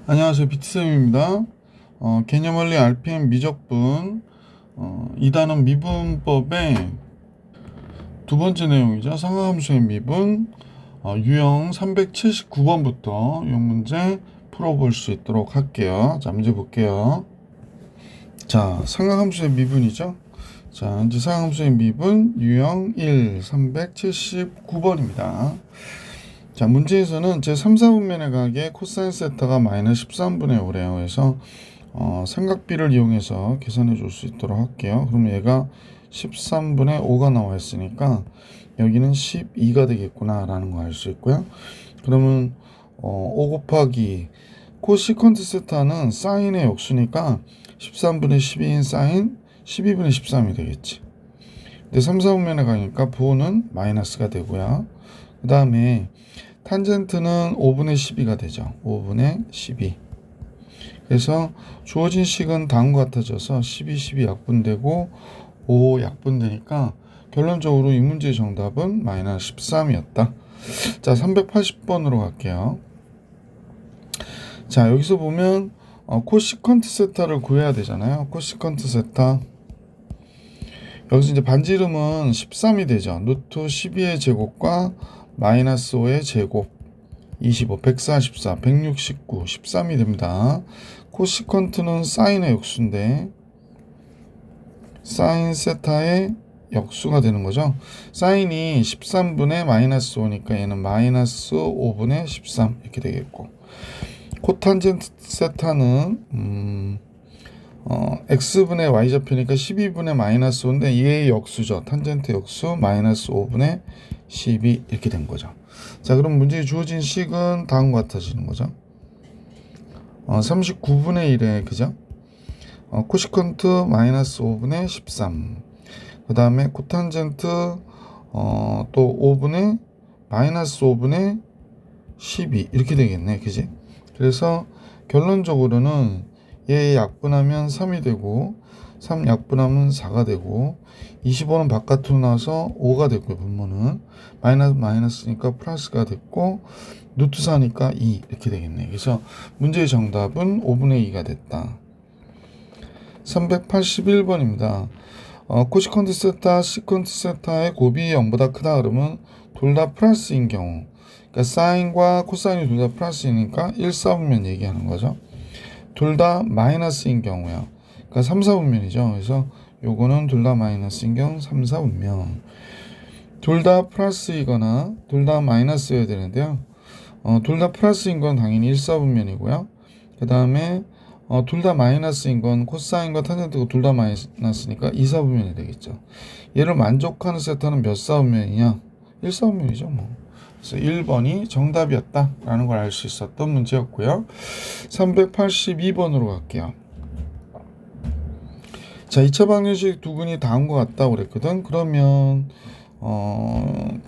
안녕하세요. 비트쌤입니다. 개념원리 RPM 미적분 2단원 미분법의 두 번째 내용이죠. 상하함수의 미분 유형 379번부터 이 문제 풀어볼 수 있도록 할게요. 자, 문제 볼게요. 자, 상하함수의 미분이죠. 자, 이제 상하함수의 미분 유형 1 379번입니다. 자, 문제에서는 제 3, 4분면의 각의 코사인 세타가 마이너스 13분의 5래요. 그래서 삼각비를 이용해서 계산해 줄 수 있도록 할게요. 그럼 얘가 13분의 5가 나와 있으니까 여기는 12가 되겠구나 라는 거 알 수 있고요. 그러면 5 곱하기 코시컨트 세타는 사인의 역수니까 13분의 12인 사인 12분의 13이 되겠지. 근데 3, 4분면에 가니까 부호는 마이너스가 되고요. 그 다음에 탄젠트는 5분의 12가 되죠. 5분의 12. 그래서 주어진 식은 다음과 같아져서 12, 12 약분되고 5 약분되니까 결론적으로 이 문제의 정답은 마이너스 13이었다. 자, 380번으로 갈게요. 자, 여기서 보면 코시컨트 세타를 구해야 되잖아요. 코시컨트 세타. 여기서 이제 반지름은 13이 되죠. 루트 12의 제곱과 마이너스 5의 제곱 25, 144, 169, 13이 됩니다. 코시컨트는 사인의 역수인데 사인 세타의 역수가 되는 거죠. 사인이 13분의 마이너스 5니까 얘는 마이너스 5분의 13 이렇게 되겠고, 코탄젠트 세타는 x분의 y좌표니까 12분의 마이너스 5인데 얘의 역수죠. 탄젠트 역수 마이너스 5분의 12 이렇게 된 거죠. 자, 그럼 문제에 주어진 식은 다음과 같아지는 거죠. 39분의 1에 그죠? 코시컨트 마이너스 5분의 13. 그 다음에 코탄젠트 또 5분의 마이너스 5분의 12 이렇게 되겠네. 그지? 그래서 결론적으로는 얘 약분하면 3이 되고 3 약분하면 4가 되고 25는 바깥으로 나와서 5가 됐고요. 분모는 마이너스니까 플러스가 됐고 루트 4니까 2 이렇게 되겠네. 그래서 문제의 정답은 5분의 2가 됐다. 381번입니다. 코시컨트 세타, 시컨트 세타의 곱이 0보다 크다 그러면 둘 다 플러스인 경우, 그러니까 사인과 코사인이 둘 다 플러스이니까 1, 4분면 얘기하는 거죠. 둘 다 마이너스인 경우요. 그러니까 3, 4분면이죠. 그래서 요거는 둘 다 마이너스인 경우 3, 4분면. 둘 다 플러스이거나 둘 다 마이너스여야 되는데요. 둘 다 플러스인 건 당연히 1, 4분면이고요. 그 다음에 둘 다 마이너스인 건 코사인과 탄젠트가 둘 다 마이너스니까 2, 4분면이 되겠죠. 얘를 만족하는 세타는 몇 4분면이냐? 1, 4분면이죠. 뭐. 그래서 1번이 정답이었다라는 걸 알 수 있었던 문제였고요. 382번으로 갈게요. 자, 2차 방정식 두근이 다음과 같다고 그랬거든. 그러면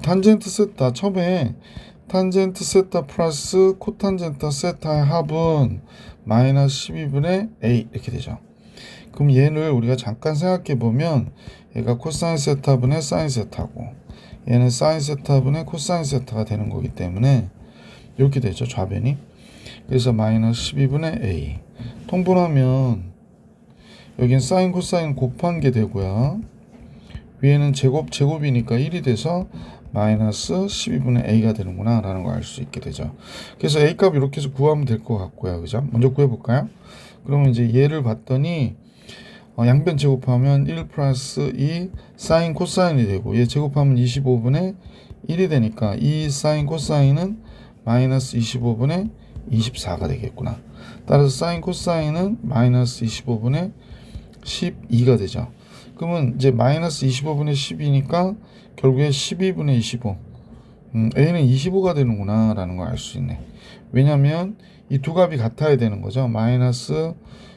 탄젠트 세타 처음에 탄젠트 세타 플러스 코탄젠트 세타의 합은 마이너스 12분의 a 이렇게 되죠. 그럼 얘를 우리가 잠깐 생각해 보면 얘가 코사인 세타분의 사인 세타고 얘는 사인 세타분의 코사인 세타가 되는 거기 때문에 이렇게 되죠. 좌변이. 그래서 마이너스 12분의 a 통분하면 여긴 사인 코사인 곱한 게 되고요. 위에는 제곱이니까 1이 돼서 마이너스 12분의 a가 되는구나 라는 걸 알 수 있게 되죠. 그래서 a 값 이렇게 해서 구하면 될 것 같고요. 그죠? 먼저 구해볼까요? 그러면 이제 얘를 봤더니 양변 제곱하면 1 플러스 2 사인 코사인이 되고 얘 제곱하면 25분의 1이 되니까 이 사인 코사인은 마이너스 25분의 24가 되겠구나. 따라서 사인 코사인은 마이너스 25분의 12가 되죠. 그러면 이제 마이너스 25분의 10이니까 결국에 12분의 25 a는 25가 되는구나 라는 걸 알 수 있네. 왜냐면 이 두 값이 같아야 되는 거죠. 마이너스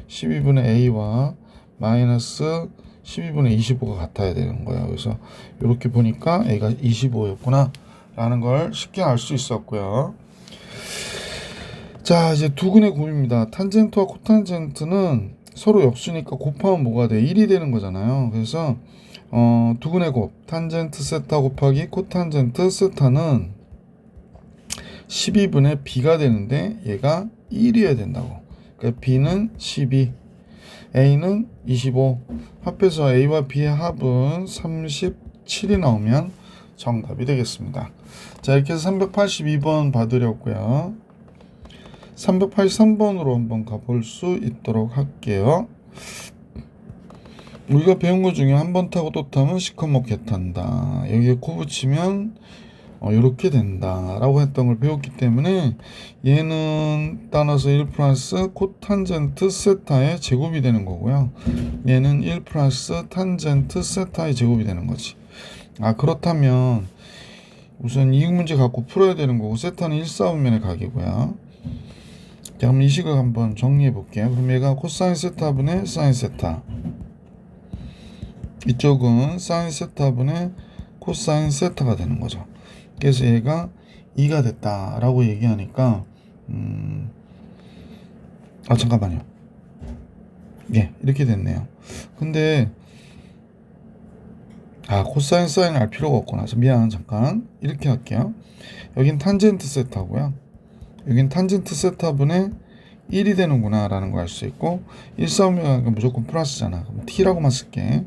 12분의 a와 마이너스 12분의 25가 같아야 되는 거예요. 그래서 이렇게 보니까 a가 25였구나 라는 걸 쉽게 알 수 있었고요. 자, 이제 두근의 곱입니다. 탄젠트와 코탄젠트는 서로 역수니까 곱하면 뭐가 돼? 1이 되는 거잖아요. 그래서 두근의 곱 탄젠트 세타 곱하기 코탄젠트 세타는 12분의 b가 되는데 얘가 1이어야 된다고. 그러니까 b는 12, a는 25. 합해서 a와 b의 합은 37이 나오면 정답이 되겠습니다. 자, 이렇게 해서 382번 봐드렸고요. 383번으로 한번 가볼 수 있도록 할게요. 우리가 배운 것 중에 한 번 타고 또 타면 시커멓게 탄다. 여기에 코 붙이면 이렇게 된다 라고 했던 걸 배웠기 때문에 얘는 따라서 1 플러스 코탄젠트 세타의 제곱이 되는 거고요. 얘는 1 플러스 탄젠트 세타의 제곱이 되는 거지. 그렇다면 우선 이익 문제 갖고 풀어야 되는 거고, 세타는 1사분면의 각이고요. 자, 그럼 이 식을 한번 정리해 볼게요. 그럼 얘가 코사인 세타분의 사인 세타, 이쪽은 사인 세타분의 코사인 세타가 되는 거죠. 그래서 얘가 2가 됐다라고 얘기하니까 잠깐만요. 예, 이렇게 됐네요. 근데 코사인 사인을 알 필요가 없구나. 미안, 잠깐 이렇게 할게요. 여긴 탄젠트 세타고요. 여긴 탄젠트 세타분의 1이 되는구나 라는 걸 알 수 있고, 1사분면 무조건 플러스잖아. 그럼 t라고만 쓸게.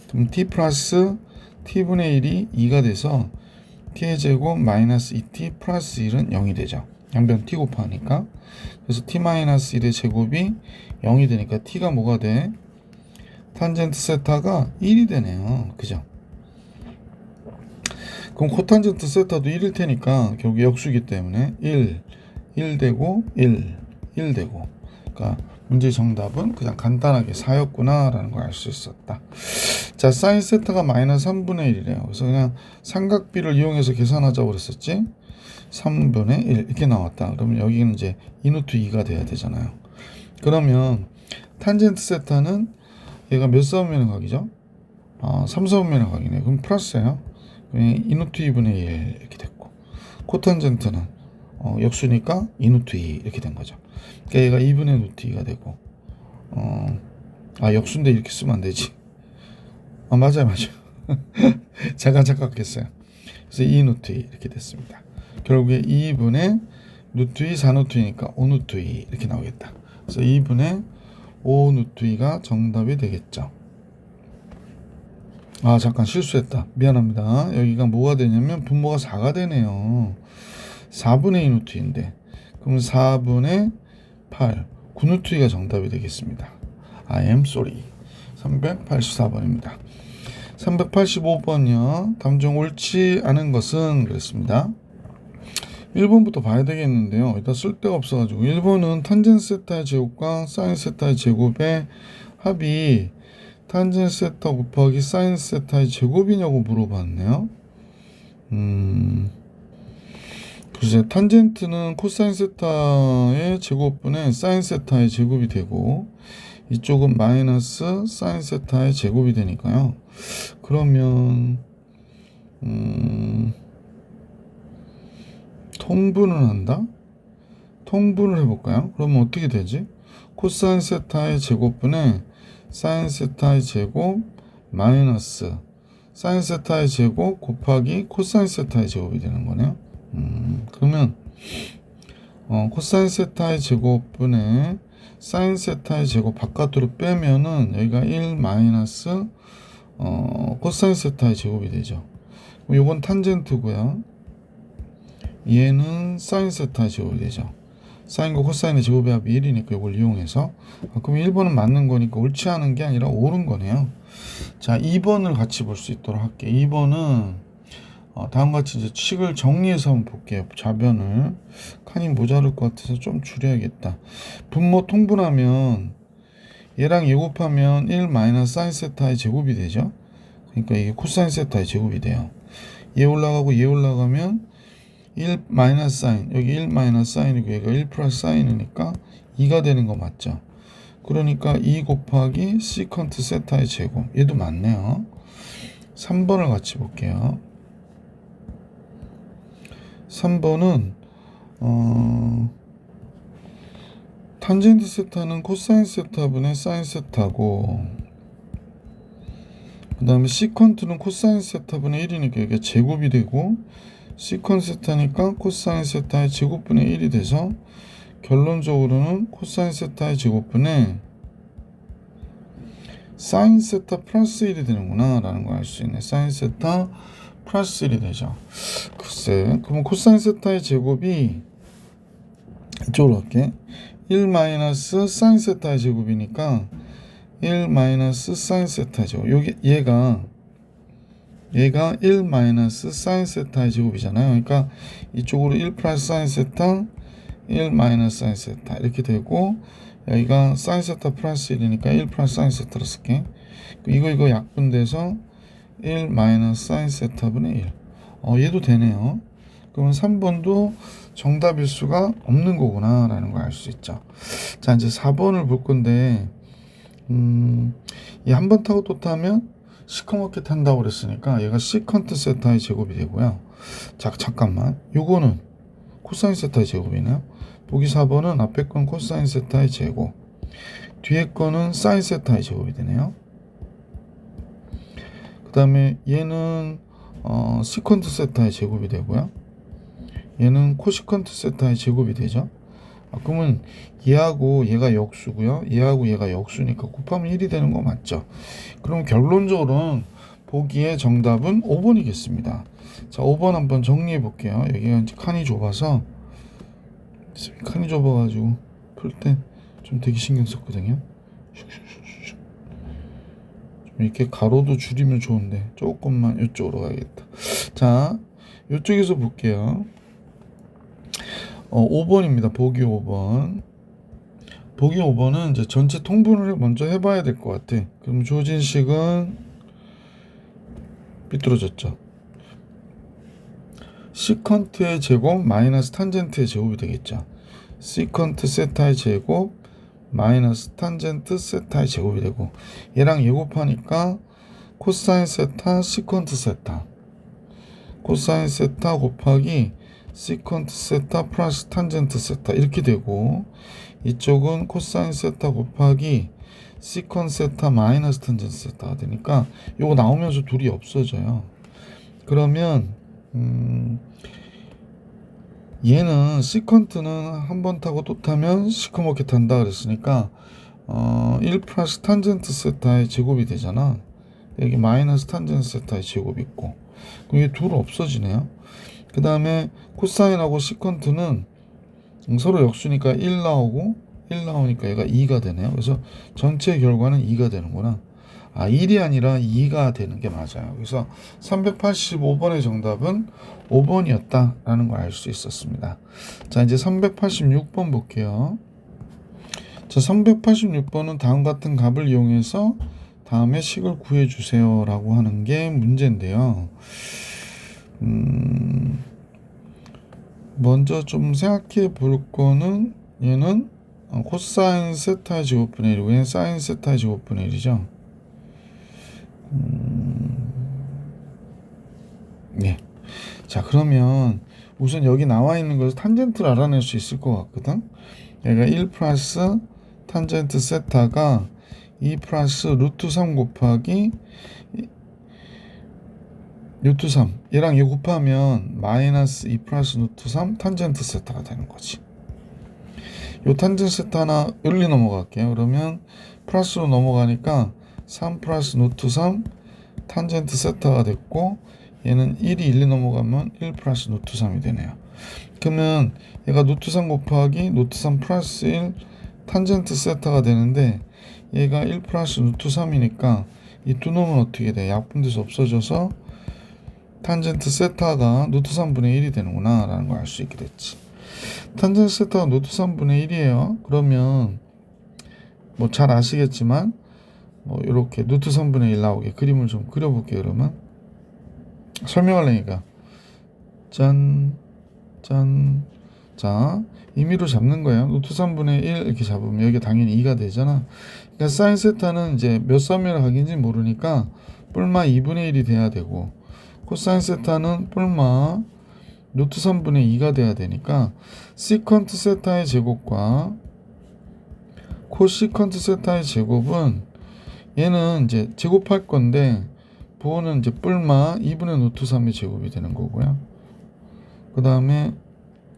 그럼 t 플러스 t분의 1이 2가 돼서 t의 제곱 마이너스 2t 플러스 1은 0이 되죠. 양변 t 곱하니까. 그래서 t 마이너스 1의 제곱이 0이 되니까 t가 뭐가 돼? 탄젠트 세타가 1이 되네요. 그죠? 그럼 코탄젠트 세타도 1일 테니까 결국 역수기 때문에 1 되고 1 되고. 그러니까 문제 정답은 그냥 간단하게 4였구나 라는 걸 알 수 있었다. 자, 사인 세타가 마이너스 3분의 1이래요. 그래서 그냥 삼각비를 이용해서 계산하자고 그랬었지. 3분의 1 이렇게 나왔다. 그러면 여기는 이제 2루트 2가 돼야 되잖아요. 그러면 탄젠트 세타는 얘가 몇 사분면의 각이죠? 3사분면의 각이네. 그럼 플러스예요. 2루트 2분의 1 이렇게 됐고, 코탄젠트는 역수니까 2루트 2 이렇게 된 거죠. 그러니까 얘가 2분의 루트 2가 되고, 역수인데 이렇게 쓰면 안 되지. 맞아요. 잠깐 착각했어요. 그래서 2루트 2 이렇게 됐습니다. 결국에 2분의 루트 2 4루트 2니까 5루트 2 이렇게 나오겠다. 그래서 2분의 5루트 2가 정답이 되겠죠. 잠깐 실수했다. 미안합니다. 여기가 뭐가 되냐면 분모가 4가 되네요. 4분의 2 루트 2인데, 그럼 4분의 8, 9루트 2가 정답이 되겠습니다. I am sorry. 384번입니다. 385번이요. 다음 중 옳지 않은 것은 그랬습니다. 1번부터 봐야 되겠는데요. 일단 쓸데가 없어가지고 1번은 탄젠 세타의 제곱과 사인 세타의 제곱의 합이 탄젠 세타 곱하기 사인 세타의 제곱이냐고 물어봤네요. 글쎄, 탄젠트는 코사인 세타의 제곱분의 사인 세타의 제곱이 되고, 이쪽은 마이너스 사인 세타의 제곱이 되니까요. 그러면 통분을 한다? 통분을 해볼까요? 그러면 어떻게 되지? 코사인 세타의 제곱분의 사인 세타의 제곱 마이너스 사인 세타의 제곱 곱하기 코사인 세타의 제곱이 되는 거네요. 그러면 코사인 세타의 제곱분의 사인 세타의 제곱 바깥으로 빼면은 여기가 1 마이너스 코사인 세타의 제곱이 되죠. 그럼 이건 탄젠트고요. 얘는 사인 세타의 제곱이 되죠. 사인과 코사인의 제곱의 합이 1이니까 이걸 이용해서, 그럼 1번은 맞는 거니까 옳지 않은 게 아니라 옳은 거네요. 자, 2번을 같이 볼 수 있도록 할게요. 2번은 다음같이 이제 식을 정리해서 한번 볼게요. 좌변을. 칸이 모자랄 것 같아서 좀 줄여야겠다. 분모 통분하면 얘랑 얘 곱하면 1 마이너스 사인 세타의 제곱이 되죠. 그러니까 이게 코사인 세타의 제곱이 돼요. 얘 올라가고 얘 올라가면 1 마이너스 사인, 여기 1 마이너스 사인이고 얘가 1 플러스 사인이니까 2가 되는 거 맞죠? 그러니까 2 곱하기 시컨트 세타의 제곱. 얘도 맞네요. 3번을 같이 볼게요. 3번은 탄젠트 세타는 코사인 세타분의 사인 세타고, 그 다음에 시컨트는 코사인 세타분의 1이니까 이게 제곱이 되고, 시컨 세타니까 코사인 세타의 제곱분의 1이 돼서 결론적으로는 코사인 세타의 제곱분의 사인 세타 플러스 1이 되는구나 라는 걸 알 수 있네. 사인 세타 플러스 1이 되죠. 글쎄, 그러면 코사인 세타의 제곱이 이쪽으로 갈게. 1 마이너스 사인 세타의 제곱이니까 1 마이너스 사인 세타의 제곱. 여기 얘가 1 마이너스 사인 세타의 제곱이잖아요. 그러니까 이쪽으로 1 플러스 사인 세타 1 마이너스 사인 세타 이렇게 되고, 여기가 사인 세타 플러스 1이니까 1 플러스 사인 세타로 쓸게. 이거 약분돼서 1 마이너스 사인 세타분의 1. 얘도 되네요. 그러면 3번도 정답일 수가 없는 거구나 라는 걸 알 수 있죠. 자, 이제 4번을 볼 건데, 이 한 번 타고 또 타면 시커멓게 탄다고 그랬으니까 얘가 시컨트 세타의 제곱이 되고요. 자, 잠깐만, 요거는 코사인 세타의 제곱이네요. 보기 4번은 앞에 건 코사인 세타의 제곱, 뒤에 거는 사인 세타의 제곱이 되네요. 그 다음에 얘는 시컨트 세타의 제곱이 되고요. 얘는 코시컨트 세타의 제곱이 되죠. 그러면 얘하고 얘가 역수고요. 얘하고 얘가 역수니까 곱하면 1이 되는 거 맞죠? 그럼 결론적으로는 보기에 정답은 5번이겠습니다. 자, 5번 한번 정리해 볼게요. 여기가 이제 칸이 좁아서, 칸이 좁아가지고 풀 때 좀 되게 신경 썼거든요. 좀 이렇게 가로도 줄이면 좋은데 조금만 이쪽으로 가야겠다. 자, 이쪽에서 볼게요. 5번입니다. 보기 5번. 보기 5번은 이제 전체 통분을 먼저 해봐야 될 것 같아. 그럼 조진식은 삐뚤어졌죠. 시컨트의 제곱 마이너스 탄젠트의 제곱이 되겠죠. 시컨트 세타의 제곱 마이너스 탄젠트 세타의 제곱이 되고, 얘랑 얘 곱하니까 코사인 세타 시컨트 세타, 코사인 세타 곱하기 시컨트 세타 플러스 탄젠트 세타 이렇게 되고, 이쪽은 코사인 세타 곱하기 시컨 세타 마이너스 탄젠트 세타가 되니까 요거 나오면서 둘이 없어져요. 그러면 얘는 시컨트는 한 번 타고 또 타면 시커멓게 탄다 그랬으니까 1 플러스 탄젠트 세타의 제곱이 되잖아. 여기 마이너스 탄젠트 세타의 제곱이 있고, 그럼 이게 둘 없어지네요. 그 다음에 코사인하고 시컨트는 서로 역수니까 1 나오고 1 나오니까 얘가 2가 되네요. 그래서 전체 결과는 2가 되는구나. 1이 아니라 2가 되는 게 맞아요. 그래서 385번의 정답은 5번이었다라는 걸 알 수 있었습니다. 자, 이제 386번 볼게요. 자, 386번은 다음 같은 값을 이용해서 다음에 식을 구해주세요 라고 하는 게 문제인데요. 먼저 좀 생각해 볼 거는, 얘는 코사인 세타의 제곱분의 1이고 얘는 사인 세타의 제곱분의 1이죠. 네. 자, 그러면 우선 여기 나와 있는 것을 탄젠트를 알아낼 수 있을 것 같거든. 얘가 1 플러스 탄젠트 세타가 2 플러스 루트 3 곱하기 루트 3, 얘랑 얘 곱하면 마이너스 2 플러스 루트 3 탄젠트 세타가 되는 거지. 요 탄젠트 세타 하나 열리 넘어갈게요. 그러면 플러스로 넘어가니까 3 플러스 루트 3 탄젠트 세타가 됐고, 얘는 1이 1이 넘어가면 1 플러스 루트 3이 되네요. 그러면 얘가 루트 3 곱하기 루트 3 플러스 1 탄젠트 세타가 되는데, 얘가 1 플러스 루트 3이니까 이 두 놈은 어떻게 돼? 약분돼서 없어져서 탄젠트 세타가 루트 3분의 1이 되는구나 라는 걸 알 수 있게 됐지. 탄젠트 세타가 루트 3분의 1이에요. 그러면 뭐 잘 아시겠지만 이렇게 루트 3분의 1 나오게 그림을 좀 그려볼게요. 그러면 설명하려니까 짠. 자, 임의로 잡는 거예요. 루트 3분의 1 이렇게 잡으면 여기 당연히 2가 되잖아. 그러니까 사인 세타는 이제 몇 사면을 각인지 모르니까 뿔마 2분의 1이 돼야 되고, 코사인 세타는 뿔마 루트 3분의 2가 돼야 되니까 시컨트 세타의 제곱과 코시컨트 세타의 제곱은 얘는 이제 제곱할 건데 부호는 이제 뿔마 2분의 루트 3의 제곱이 되는 거고요. 그 다음에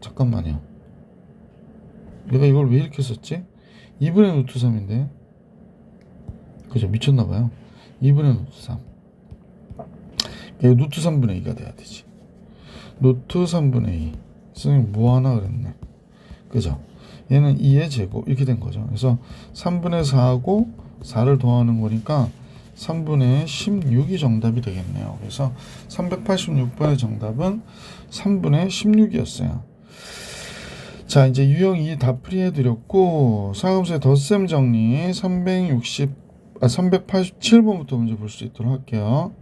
잠깐만요. 내가 이걸 왜 이렇게 썼지? 2분의 루트 3인데 그죠? 미쳤나봐요. 2분의 루트 3. 이거 루트 3분의 2가 돼야 되지. 루트 3분의 2. 선생님 뭐 하나 그랬네. 그죠? 얘는 2의 제곱 이렇게 된 거죠. 그래서 3분의 4하고 4를 더하는 거니까 3분의 16이 정답이 되겠네요. 그래서 386번의 정답은 3분의 16이었어요. 자, 이제 유형 2 다 풀이해드렸고 상함수의 덧셈 정리 387번부터 문제 볼 수 있도록 할게요.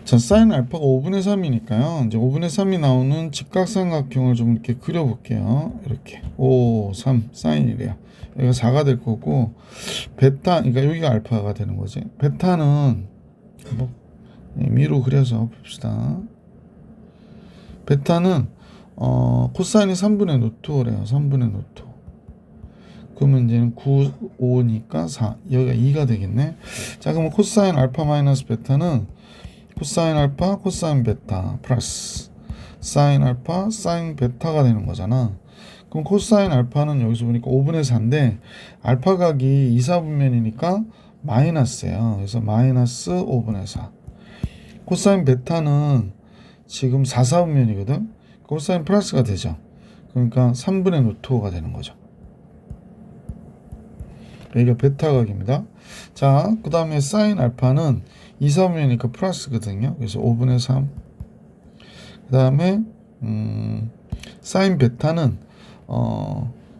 자, 사인 알파가 5분의 3이니까요. 이제 5분의 3이 나오는 직각삼각형을 좀 이렇게 그려볼게요. 이렇게 5, 3 사인이래요. 여기가 4가 될 거고 베타, 그러니까 여기가 알파가 되는 거지. 베타는 뭐 미로 그려서 봅시다. 베타는 코사인이 3분의 루트 5래요. 3분의 루트 5. 그러면 이제는 9, 5니까 4. 여기가 2가 되겠네. 자, 그러면 코사인 알파 마이너스 베타는 코사인 알파, 코사인 베타 플러스 사인 알파, 사인 베타가 되는 거잖아. 그럼 코사인 알파는 여기서 보니까 5분의 4인데 알파 각이 2, 4분면이니까 마이너스예요. 그래서 마이너스 5분의 4. 코사인 베타는 지금 4, 4분면이거든. 코사인 플러스가 되죠. 그러니까 3분의 루트 5가 되는 거죠. 여기가 베타 각입니다. 자, 그 다음에 사인 알파는 2, 4분면이니까 플러스거든요. 그래서 5분의 3. 그 다음에 사인 베타는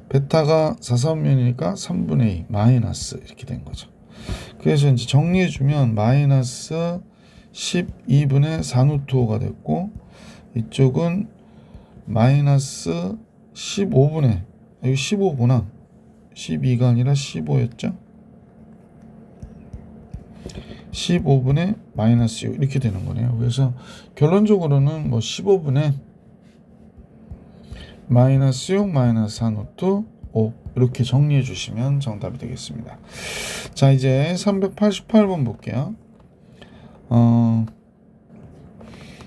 베타가 4, 4분면이니까 3분의 2 마이너스 이렇게 된 거죠. 그래서 이제 정리해주면 마이너스 12분의 4 루트 5가 됐고 이쪽은 마이너스 15분의 여기 15구나 12가 아니라 15였죠. 15분의 마이너스 6 이렇게 되는 거네요. 그래서 결론적으로는 뭐 15분의 마이너스 6 마이너스 4 루트 5 이렇게 정리해 주시면 정답이 되겠습니다. 자, 이제 388번 볼게요.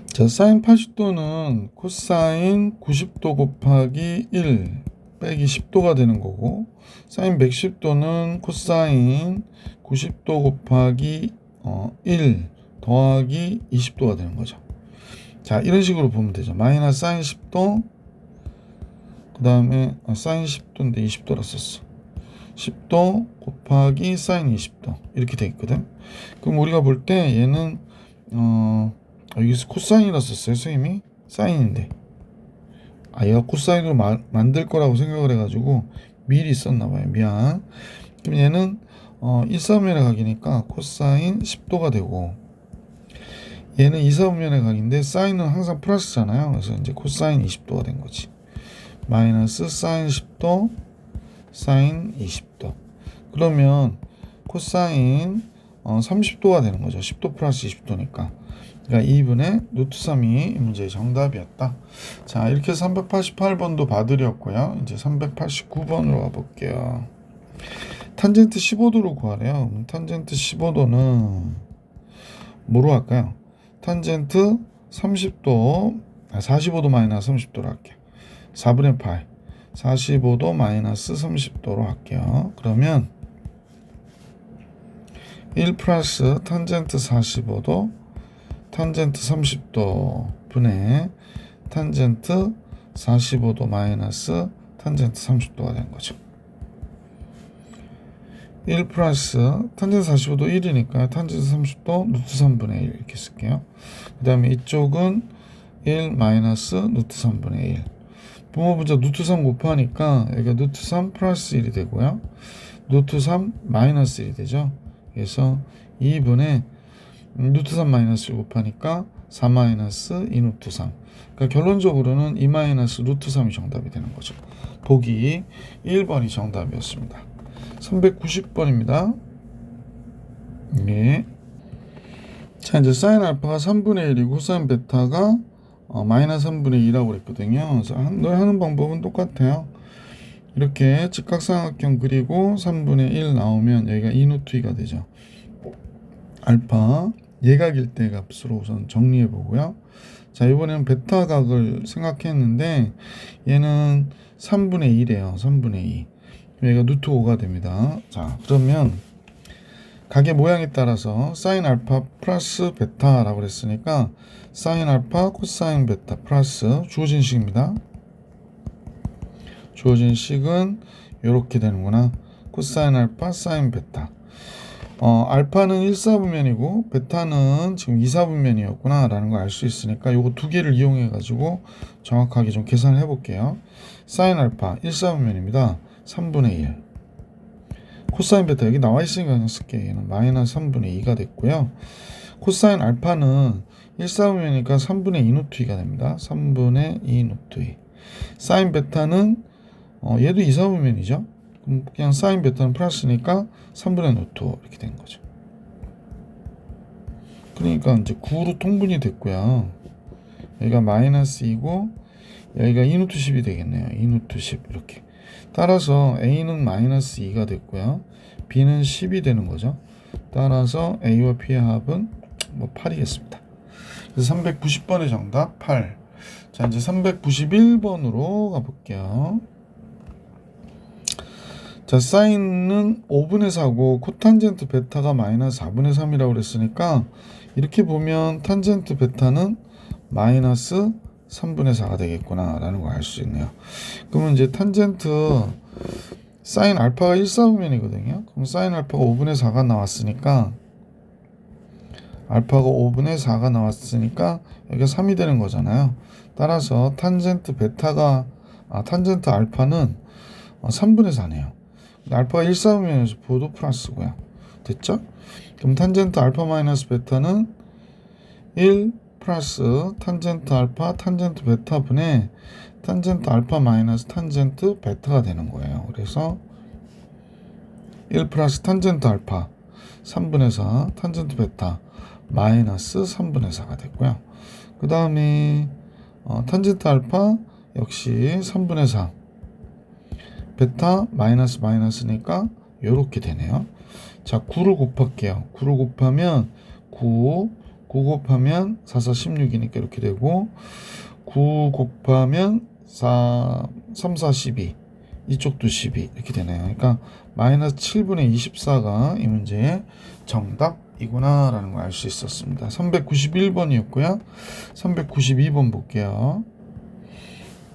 자, 사인 80도는 코사인 90도 곱하기 1 빼기 10도가 되는 거고 사인 110도는 코사인 90도 곱하기 1 더하기 20도가 되는 거죠. 자, 이런 식으로 보면 되죠. 마이너스 사인 10도 그 다음에 사인 10도인데 20도라 썼어. 10도 곱하기 사인 20도 이렇게 돼 있거든. 그럼 우리가 볼 때 얘는 여기서 코사인이라 썼어요. 선생님이 사인인데 얘가 코사인으로 만들 거라고 생각을 해가지고 미리 썼나봐요. 미안. 그럼 얘는 1, 4분면의 각이니까 코사인 10도가 되고 얘는 2, 4분면의 각인데 사인은 항상 플러스잖아요. 그래서 이제 코사인 20도가 된 거지. 마이너스 사인 10도 사인 20도. 그러면 코사인 30도가 되는 거죠. 10도 플러스 20도니까. 그러니까 2분의 루트 3이 이 문제의 정답이었다. 자, 이렇게 388번도 봐드렸고요. 이제 389번으로 가볼게요. 탄젠트 15도로 구하래요. 탄젠트 15도는 뭐로 할까요? 탄젠트 30도 45도 마이너스 30도로 할게요. 4분의 8 45도 마이너스 30도로 할게요. 그러면 1 플러스 탄젠트 45도 탄젠트 30도 분의 탄젠트 45도 마이너스 탄젠트 30도가 된 거죠. 1 플러스 탄젠트 45도 1이니까 탄젠트 30도 루트 3분의 1 이렇게 쓸게요. 그 다음에 이쪽은 1 마이너스 루트 3분의 1. 분모분자 루트 3 곱하니까 여기가 루트 3 플러스 1이 되고요. 루트 3 마이너스 1이 되죠. 그래서 2분의 루트 3 마이너스 1 곱하니까 4 마이너스 2 루트 3. 그러니까 결론적으로는 2 마이너스 루트 3이 정답이 되는 거죠. 보기 1번이 정답이었습니다. 390번입니다. 네. 자, 이제 사인 알파가 3분의 1이고 사인 베타가 마이너스 3분의 2라고 그랬거든요. 그래서 하는 방법은 똑같아요. 이렇게 직각삼각형 그리고 3분의 1 나오면 여기가 2루트 2가 되죠. 알파 예각일대 값으로 우선 정리해 보고요. 자, 이번에는 베타 각을 생각했는데 얘는 3분의 1이에요. 3분의 2. 얘가 루트 5가 됩니다. 자, 그러면 각의 모양에 따라서 사인 알파 플러스 베타라고 그랬으니까 사인 알파 코사인 베타 플러스 주어진 식입니다. 주어진 식은 이렇게 되는구나. 코사인 알파 사인 베타. 알파는 1사분면이고 베타는 지금 2사분면이었구나 라는 걸 알 수 있으니까 요거 두 개를 이용해 가지고 정확하게 좀 계산을 해 볼게요. 사인 알파 1사분면입니다. 3분의 1. 코사인 베타 여기 나와 있으니까 그냥 쓸게요. 얘는 마이너스 3분의 2가 됐고요. 코사인 알파는 1사분면이니까 3분의 2 노트 2가 됩니다. 3분의 2 노트 2. 사인 베타는 얘도 2사분면이죠. 그럼 그냥 사인 베타는 플러스니까 3분의 노트 5 이렇게 된 거죠. 그러니까 이제 9로 통분이 됐고요. 여기가 마이너스 2고 여기가 2 노트 10이 되겠네요. 2 노트 10 이렇게. 따라서 A는 마이너스 2가 됐고요. B는 10이 되는 거죠. 따라서 A와 B의 합은 8이겠습니다. 그래서 390번의 정답 8. 자, 이제 391번으로 가볼게요. 자, 사인은 5분의 4고 코탄젠트 베타가 마이너스 4분의 3이라고 그랬으니까 이렇게 보면 탄젠트 베타는 마이너스 3분의 4가 되겠구나 라는 걸 알 수 있네요. 그러면 이제 탄젠트 사인 알파가 1사분면이거든요. 그럼 사인 알파가 5분의 4가 나왔으니까 알파가 5분의 4가 나왔으니까 여기가 3이 되는 거잖아요. 따라서 탄젠트 베타가 탄젠트 알파는 3분의 4네요. 알파가 1사분면에서 보도 플러스고요. 됐죠? 그럼 탄젠트 알파 마이너스 베타는 1 플러스 탄젠트 알파 탄젠트 베타 분의 탄젠트 알파 마이너스 탄젠트 베타가 되는 거예요. 그래서 1 플러스 탄젠트 알파 3분의 4 탄젠트 베타 마이너스 3분의 4가 됐고요. 그 다음에 탄젠트 알파 역시 3분의 4 베타 마이너스 마이너스니까 이렇게 되네요. 자, 9를 곱할게요. 9를 곱하면 9 곱하면 4, 4, 16이니까 이렇게 되고 9 곱하면 3, 4, 12 이쪽도 12 이렇게 되네요. 그러니까 마이너스 7분의 24가 이 문제의 정답이구나 라는 걸 알 수 있었습니다. 391번이었고요. 392번 볼게요.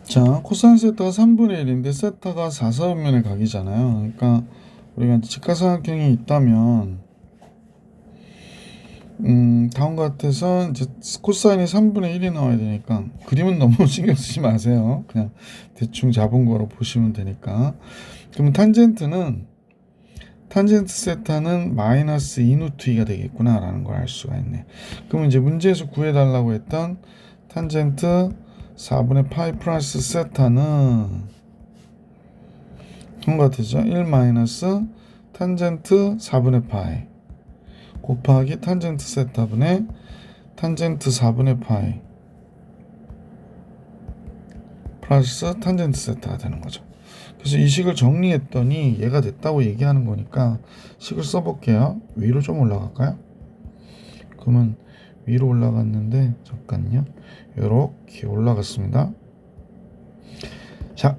자, 코사인 세타가 3분의 1인데 세타가 4사분면의 각이잖아요. 그러니까 우리가 직각삼각형이 있다면 다음과 같아서 이제 코사인이 3분의 1이 나와야 되니까 그림은 너무 신경 쓰지 마세요. 그냥 대충 잡은 거로 보시면 되니까. 그러면 탄젠트 세타는 마이너스 2 노트 2가 되겠구나 라는 걸 알 수가 있네. 그러면 이제 문제에서 구해달라고 했던 탄젠트 4분의 파이 플러스 세타는 그런 같죠. 1 마이너스 탄젠트 4분의 파이 곱하기 탄젠트 세타분의 탄젠트 4분의 파이 플러스 탄젠트 세타가 되는 거죠. 그래서 이 식을 정리했더니 얘가 됐다고 얘기하는 거니까 식을 써볼게요. 위로 좀 올라갈까요? 그러면 위로 올라갔는데 잠깐요. 이렇게 올라갔습니다. 자,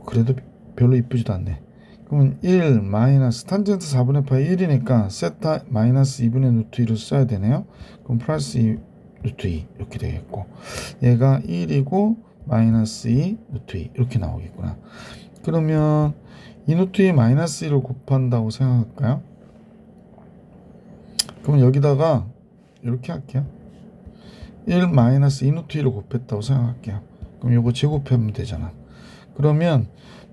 그래도 별로 이쁘지도 않네. 그러면 1 마이너스 탄젠트 4분의 파이 1이니까 세타 마이너스 2분의 루트 2를 써야 되네요. 그럼 플러스 2 루트 2 이렇게 되겠고 얘가 1이고 마이너스 2 루트 2 이렇게 나오겠구나. 그러면 2 루트 2 마이너스 1을 곱한다고 생각할까요? 그럼 여기다가 이렇게 할게요. 1 마이너스 2 루트 2를 곱했다고 생각할게요. 그럼 요거 제곱하면 되잖아. 그러면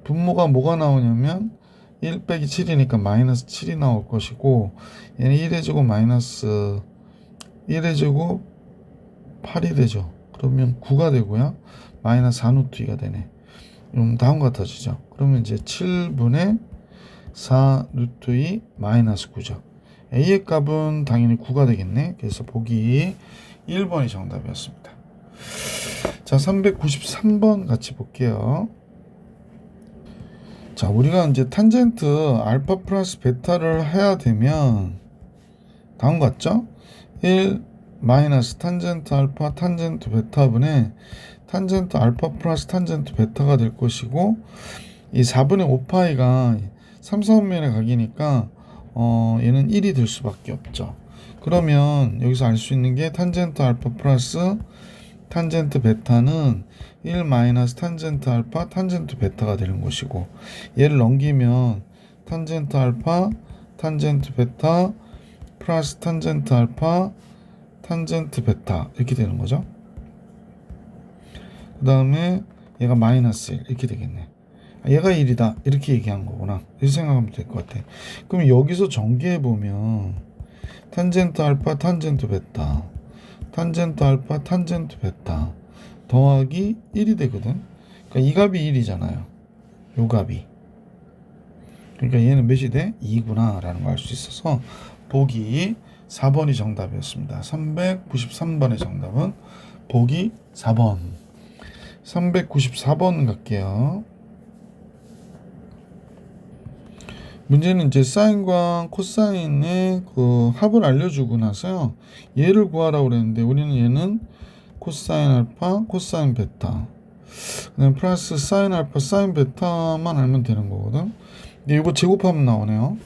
분모가 뭐가 나오냐면 1 빼기 7이니까 마이너스 7이 나올 것이고 얘는 1의 제곱 마이너스 1의 제곱 8이 되죠. 그러면 9가 되고요. 마이너스 4 루트 2가 되네. 그럼 다음과 같아지죠. 그러면 이제 7분의 4 루트 2 마이너스 9죠. A의 값은 당연히 9가 되겠네. 그래서 보기 1번이 정답이었습니다. 자, 393번 같이 볼게요. 자, 우리가 이제 탄젠트 알파 플러스 베타를 해야 되면 다음 같죠? 1 마이너스 탄젠트 알파 탄젠트 베타분의 탄젠트 알파 플러스 탄젠트 베타가 될 것이고, 이 4분의 5파이가 3, 4분면의 각이니까 얘는 1이 될 수밖에 없죠. 그러면 여기서 알 수 있는 게 탄젠트 알파 플러스 탄젠트 베타는 1 마이너스 탄젠트 알파 탄젠트 베타가 되는 것이고, 얘를 넘기면 탄젠트 알파 탄젠트 베타 플러스 탄젠트 알파 탄젠트 베타 이렇게 되는 거죠. 그 다음에 얘가 마이너스 1 이렇게 되겠네. 얘가 1이다 이렇게 얘기한 거구나, 이렇게 생각하면 될 것 같아. 그럼 여기서 전개해 보면 탄젠트 알파 탄젠트 베타 탄젠트 알파 탄젠트 베타 더하기 1이 되거든. 그러니까 이 값이 1이잖아요, 요 값이. 그러니까 얘는 몇이 돼? 2구나 라는 걸 알 수 있어서 보기 4번이 정답이었습니다. 393번의 정답은 보기 4번. 394번 갈게요. 문제는 이제 사인과 코사인의 그 합을 알려주고 나서요, 얘를 구하라고 그랬는데 우리는 얘는 코사인 알파 코사인 베타 그다음 플러스 사인 알파 사인 베타만 알면 되는 거거든. 근데 이거 제곱하면 나오네요.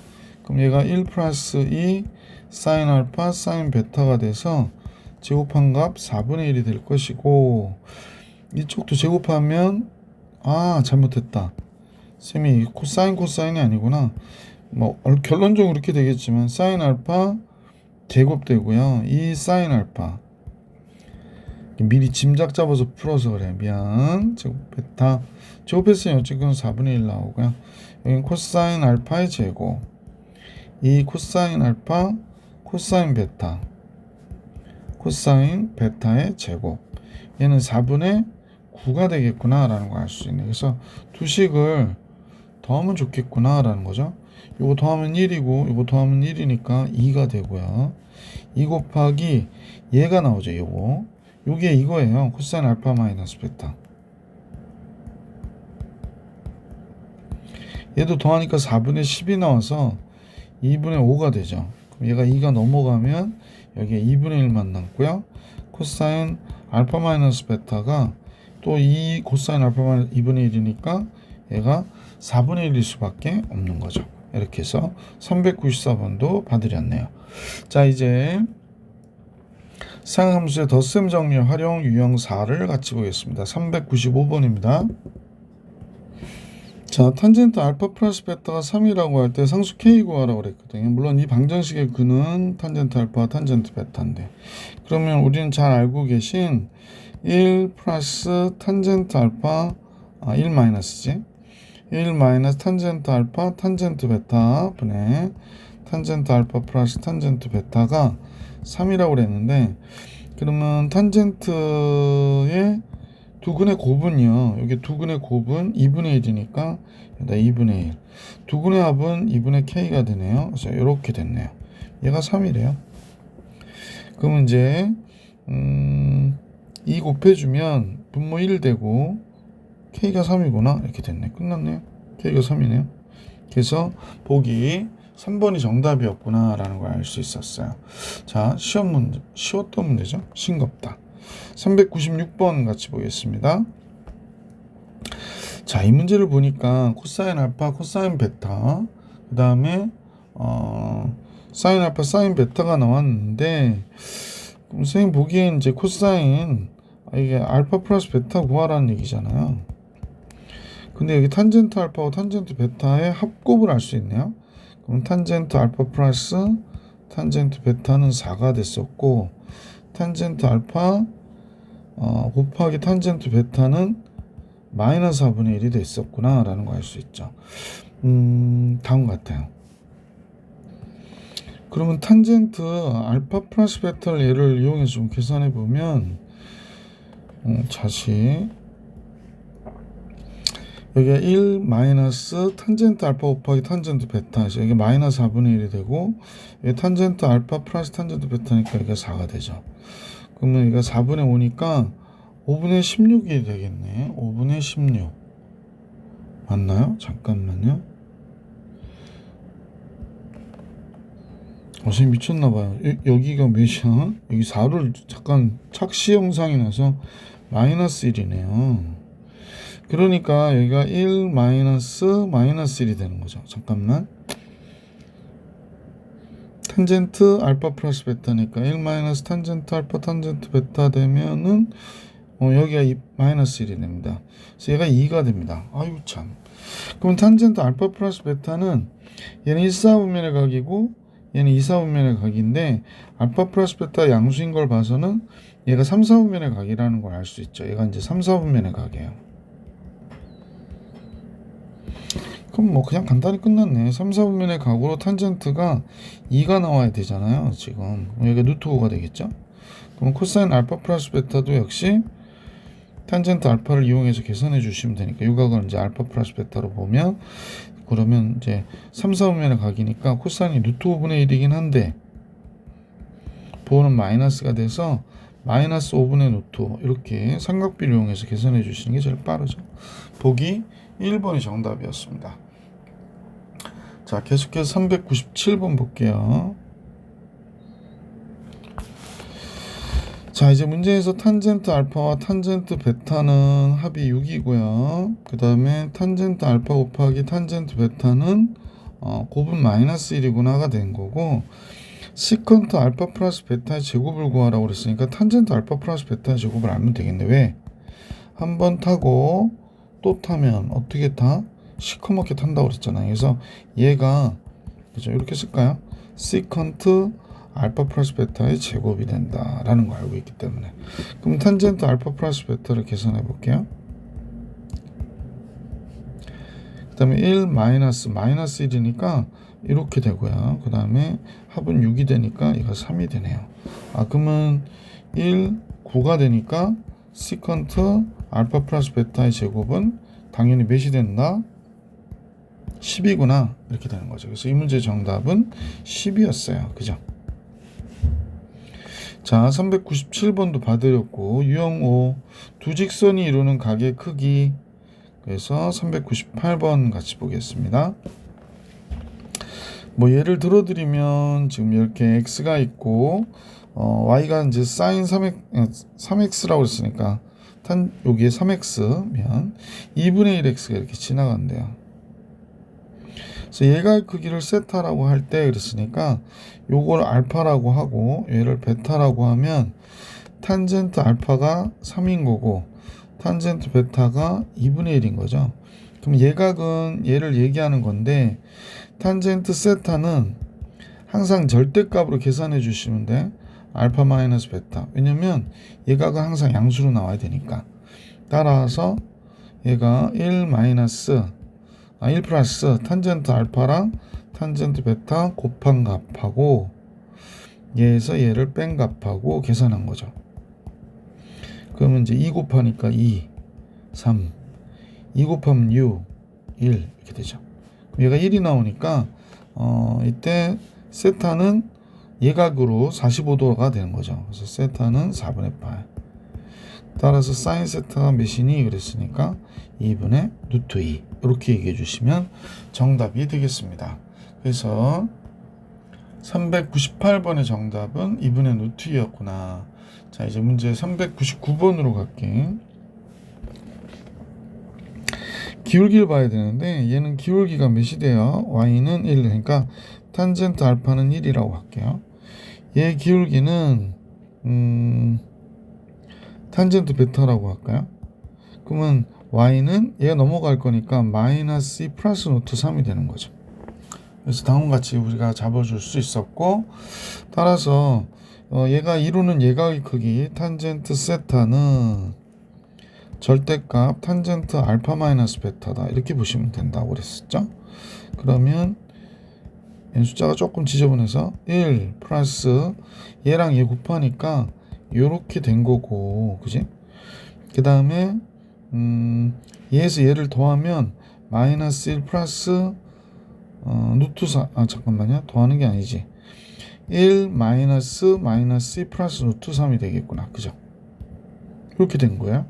그럼 얘가 1 플러스 2 사인 알파 사인 베타가 돼서 제곱한 값 4분의 1이 될 것이고, 이쪽도 제곱하면 잘못했다. 쌤이 코사인이 아니구나. 뭐 결론적으로 이렇게 되겠지만 사인 알파 제곱되고요, 이 사인 알파 미리 짐작 잡아서 풀어서 그래, 미안. 제곱 베타 제곱했으니 어쨌든 4분의 1 나오고요. 여기는 코사인 알파의 제곱, 이 코사인 알파 코사인 베타 코사인 베타의 제곱, 얘는 4분의 9가 되겠구나 라는 걸 알 수 있네. 그래서 두 식을 더하면 좋겠구나 라는 거죠. 요거 더하면 1이고 요거 더하면 1이니까 2가 되고요. 2 곱하기 얘가 나오죠. 요게 이거예요. 코사인 알파 마이너스 베타. 얘도 더하니까 4분의 10이 나와서 2분의 5가 되죠. 그럼 얘가 2가 넘어가면 여기에 2분의 1만 남고요. 코사인 알파 마이너스 베타가 또 이 코사인 알파 마이너스 2분의 1이니까 얘가 4분의 1일 수밖에 없는 거죠. 이렇게 해서 394번도 받으렸네요. 자, 이제 상함수의 덧셈 정리 활용 유형 4를 같이 보겠습니다. 395번입니다. 자, 탄젠트 알파 플러스 베타가 3이라고 할 때 상수 K 구하라고 그랬거든요. 물론 이 방정식의 근은 탄젠트 알파 탄젠트 베타인데, 그러면 우리는 잘 알고 계신 1 플러스 탄젠트 알파 1 마이너스지 1 마이너스 탄젠트 알파 탄젠트 베타 분의 탄젠트 알파 플러스 탄젠트 베타가 3이라고 그랬는데, 그러면 탄젠트의 두근의 곱은요, 여기 두근의 곱은 2분의 1이니까 2분의 1, 두근의 합은 2분의 K가 되네요. 그래서 이렇게 됐네요. 얘가 3이래요. 그러면 이제 2 곱해주면 분모 1 되고 K가 3이구나 이렇게 됐네. 끝났네요. K가 3이네요. 그래서 보기 3번이 정답이었구나 라는 걸 알 수 있었어요. 자, 시험 문제, 쉬웠던 문제죠. 싱겁다. 396번 같이 보겠습니다. 자, 이 문제를 보니까 코사인 알파 코사인 베타 그 다음에 사인 알파 사인 베타가 나왔는데, 그럼 선생님 보기엔 이제 코사인 이게 알파 플러스 베타 구하라는 얘기잖아요. 근데 여기 탄젠트 알파와 탄젠트 베타의 합곱을 알 수 있네요. 그럼 탄젠트 알파 플러스 탄젠트 베타는 4가 됐었고, 탄젠트 알파 곱하기 탄젠트 베타는 마이너스 4분의 1이 됐었구나 라는 거 알 수 있죠. 다음 같아요. 그러면 탄젠트 알파 플러스 베타를 얘를 이용해서 좀 계산해 보면 다시 여기가 1 마이너스 탄젠트 알파 곱하기 탄젠트 베타, 여기 마이너스 4분의 1이 되고, 여기 탄젠트 알파 플러스 탄젠트 베타니까 여기가 4가 되죠. 그러면 여기가 4분의 5니까 5분의 16이 되겠네. 5분의 16 맞나요? 잠깐만요. 선생님 미쳤나봐요. 여기가 몇이야? 여기 4를 잠깐 착시 영상이 나서 마이너스 1이네요. 그러니까 여기가 1 마이너스 1이 되는 거죠. 잠깐만. 탄젠트 알파 플러스 베타니까 1 마이너스 탄젠트 알파 탄젠트 베타 되면은 여기가 마이너스 1이 됩니다. 그래서 얘가 2가 됩니다. 아유 참. 그럼 탄젠트 알파 플러스 베타는 얘는 1, 4분면의 각이고 얘는 2, 4분면의 각인데 알파 플러스 베타 양수인 걸 봐서는 얘가 3, 4분면의 각이라는 걸 알 수 있죠. 얘가 이제 3, 4분면의 각이에요. 그럼 뭐 그냥 간단히 끝났네. 3, 4분면의 각으로 탄젠트가 2가 나와야 되잖아요. 지금 여기가 루트 5가 되겠죠. 그럼 코사인 알파 플러스 베타도 역시 탄젠트 알파를 이용해서 계산해 주시면 되니까 이 각은 이제 알파 플러스 베타로 보면 그러면 이제 3, 4분면의 각이니까 코사인이 루트 5분의 1이긴 한데 보호는 마이너스가 돼서 마이너스 5분의 루트 5 이렇게 삼각비를 이용해서 계산해 주시는 게 제일 빠르죠. 보기 1번이 정답이었습니다. 자, 계속해서 397번 볼게요. 자, 이제 문제에서 탄젠트 알파와 탄젠트 베타는 합이 6이고요. 그 다음에 탄젠트 알파 곱하기 탄젠트 베타는 곱은 마이너스 1이구나가 된 거고, 시컨트 알파 플러스 베타의 제곱을 구하라고 그랬으니까 탄젠트 알파 플러스 베타의 제곱을 알면 되겠네. 왜? 한 번 타고 또 타면 어떻게 타? 시커멓게 탄다고 그랬잖아요. 그래서 얘가 그죠? 이렇게 쓸까요? 시컨트 알파 플러스 베타의 제곱이 된다라는 걸 알고 있기 때문에. 그럼 탄젠트 알파 플러스 베타를 계산해 볼게요. 그 다음에 1 마이너스 1이니까 이렇게 되고요. 그 다음에 합은 6이 되니까 얘가 3이 되네요. 그러면 1, 9가 되니까 시컨트 알파 플러스 베타의 제곱은 당연히 몇이 된다? 10이구나. 이렇게 되는 거죠. 그래서 이 문제 정답은 10이었어요. 그죠? 자, 397번도 봐드렸고, 유형 5, 두 직선이 이루는 각의 크기. 그래서 398번 같이 보겠습니다. 뭐 예를 들어드리면 지금 이렇게 x가 있고 y가 이제 sin 3x라고 했으니까 여기에 3x면 2분의 1x가 이렇게 지나간대요. 그래서 얘가 크기를 세타라고 할 때 그랬으니까 요걸 알파라고 하고 얘를 베타라고 하면 탄젠트 알파가 3인 거고 탄젠트 베타가 2분의 1인 거죠. 그럼 얘각은 얘를 얘기하는 건데 탄젠트 세타는 항상 절대값으로 계산해 주시면 돼. 알파 마이너스 베타. 왜냐면 얘각은 항상 양수로 나와야 되니까. 따라서 얘가 1 플러스 탄젠트 알파랑 탄젠트 베타 곱한 값하고 얘에서 얘를 뺀 값하고 계산한 거죠. 그러면 이제 2 곱하니까 2, 3, 2 곱하면 6, 1 이렇게 되죠. 그럼 얘가 1이 나오니까 이때 세타는 예각으로 45도가 되는 거죠. 그래서 세타는 4분의 8. 따라서 사인 세타가 몇이니 그랬으니까 2분의 루트 2 이렇게 얘기해 주시면 정답이 되겠습니다. 그래서 398번의 정답은 2분의 루트 2였구나. 자, 이제 문제 399번으로 갈게. 기울기를 봐야 되는데 얘는 기울기가 몇이 돼요? y는 1, 그러니까 탄젠트 알파는 1이라고 할게요. 얘 기울기는 탄젠트 베타라고 할까요? 그러면 y는 얘가 넘어갈 거니까 마이너스 2 플러스 루트 3이 되는 거죠. 그래서 다음같이 우리가 잡아줄 수 있었고, 따라서 얘가 이루는 예각의 크기 탄젠트 세타는 절대값 탄젠트 알파 마이너스 베타다 이렇게 보시면 된다고 그랬었죠. 그러면 숫자가 조금 지저분해서 1 플러스 얘랑 얘 곱하니까 요렇게 된 거고, 그지? 그 다음에 얘에서 얘를 더하면 마이너스 1 플러스 루트 4, 잠깐만요. 더하는 게 아니지. 1 마이너스 2 플러스 루트 3이 되겠구나. 그죠? 이렇게 된 거예요.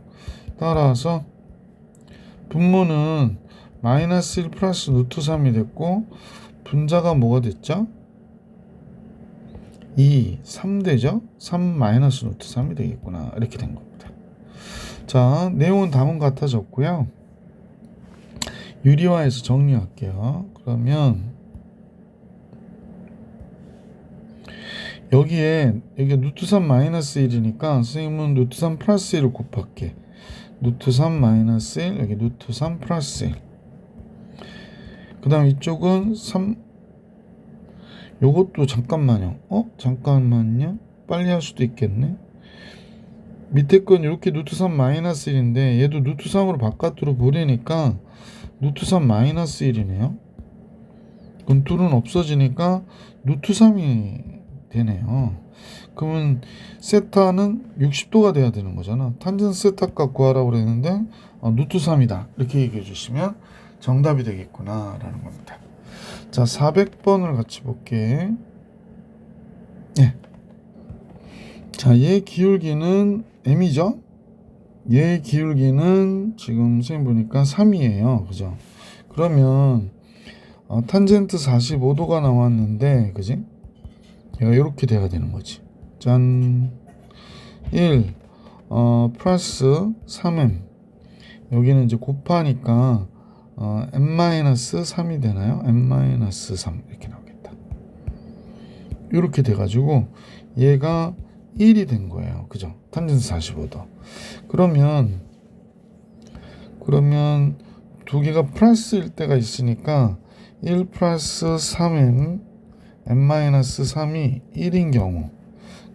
따라서 분모는 마이너스 1 플러스 루트 3이 됐고 분자가 뭐가 됐죠? 2, 3 되죠? 3 마이너스 루트 3이 되겠구나. 이렇게 된 겁니다. 자, 내용은 다음 같아졌고요. 유리화해서 정리할게요. 그러면 여기 루트 3 마이너스 1이니까 선생님은 루트 3 플러스 1을 곱할게. 루트 3 마이너스 1, 여기 루트 3 플러스 1. 그 다음 이쪽은 3, 요것도 잠깐만요. 잠깐만요. 빨리 할 수도 있겠네. 밑에 건 이렇게 루트 3 마이너스 1인데 얘도 루트 3으로 바깥으로 보내니까 루트 3 마이너스 1이네요. 그럼 둘은 없어지니까 루트 3이 되네요. 그러면 세타는 60도가 돼야 되는 거잖아. 탄젠트 세타 값 구하라고 그랬는데 루트 3이다. 이렇게 얘기해 주시면 정답이 되겠구나 라는 겁니다. 자, 400번을 같이 볼게. 예. 자, 얘 기울기는 m이죠? 얘 기울기는 지금 선생님 보니까 3이에요. 그죠? 그러면 탄젠트 45도가 나왔는데, 그지? 얘가 이렇게 돼야 되는 거지. 짠. 1 플러스 3m. 여기는 이제 곱하니까 m-3이 되나요? m-3 이렇게 나오겠다. 이렇게 돼가지고 얘가 1이 된 거예요. 그죠? 탄젠트 45도. 그러면 두 개가 플러스일 때가 있으니까 1 플러스 3m m-3이 1인 경우,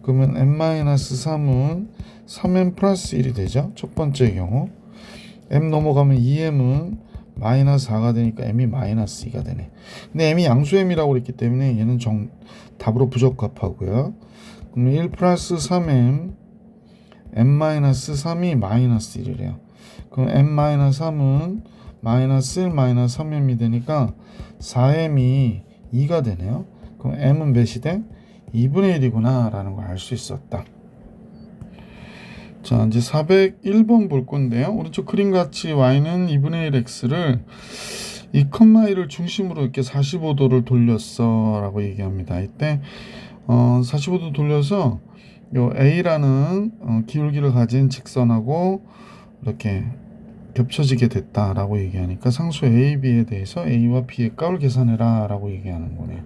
그러면 m-3은 3m 플러스 1이 되죠. 첫 번째 경우. m 넘어가면 2m은 마이너스 4가 되니까 m이 마이너스 2가 되네. 근데 m이 양수 m이라고 그랬기 때문에 얘는 답으로 부적합하고요. 그럼 1 플러스 3m m-3이 마이너스 1이래요. 그럼 m-3은 마이너스 1 마이너스 3m이 되니까 4m이 2가 되네요. 그럼 m은 몇이 돼? 2분의 1이구나 라는 걸 알 수 있었다. 자, 이제 401번 볼 건데요. 오른쪽 그림같이 y는 2분의 1 x를 이 컴마 1을 중심으로 이렇게 45도를 돌렸어 라고 얘기합니다. 이때 45도 돌려서 요 a라는 기울기를 가진 직선하고 이렇게 겹쳐지게 됐다 라고 얘기하니까 상수 a, b에 대해서 a와 b의 값을 계산해라 라고 얘기하는 거네요.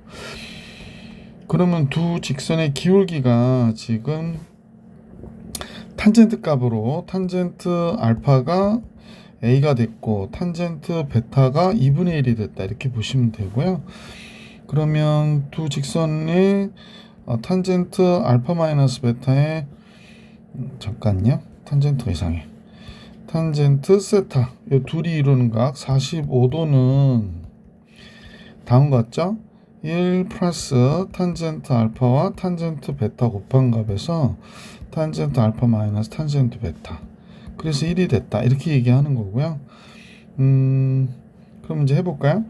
그러면 두 직선의 기울기가 지금 탄젠트 값으로 탄젠트 알파가 a가 됐고 탄젠트 베타가 2분의 1이 됐다 이렇게 보시면 되고요. 그러면 두 직선의 탄젠트 알파 마이너스 베타의 잠깐요. 탄젠트가 이상해. 탄젠트 세타 이 둘이 이루는 각 45도는 다음 같죠? 1 플러스 탄젠트 알파와 탄젠트 베타 곱한 값에서 탄젠트 알파 마이너스 탄젠트 베타, 그래서 1이 됐다 이렇게 얘기하는 거고요. 그럼 이제 해볼까요?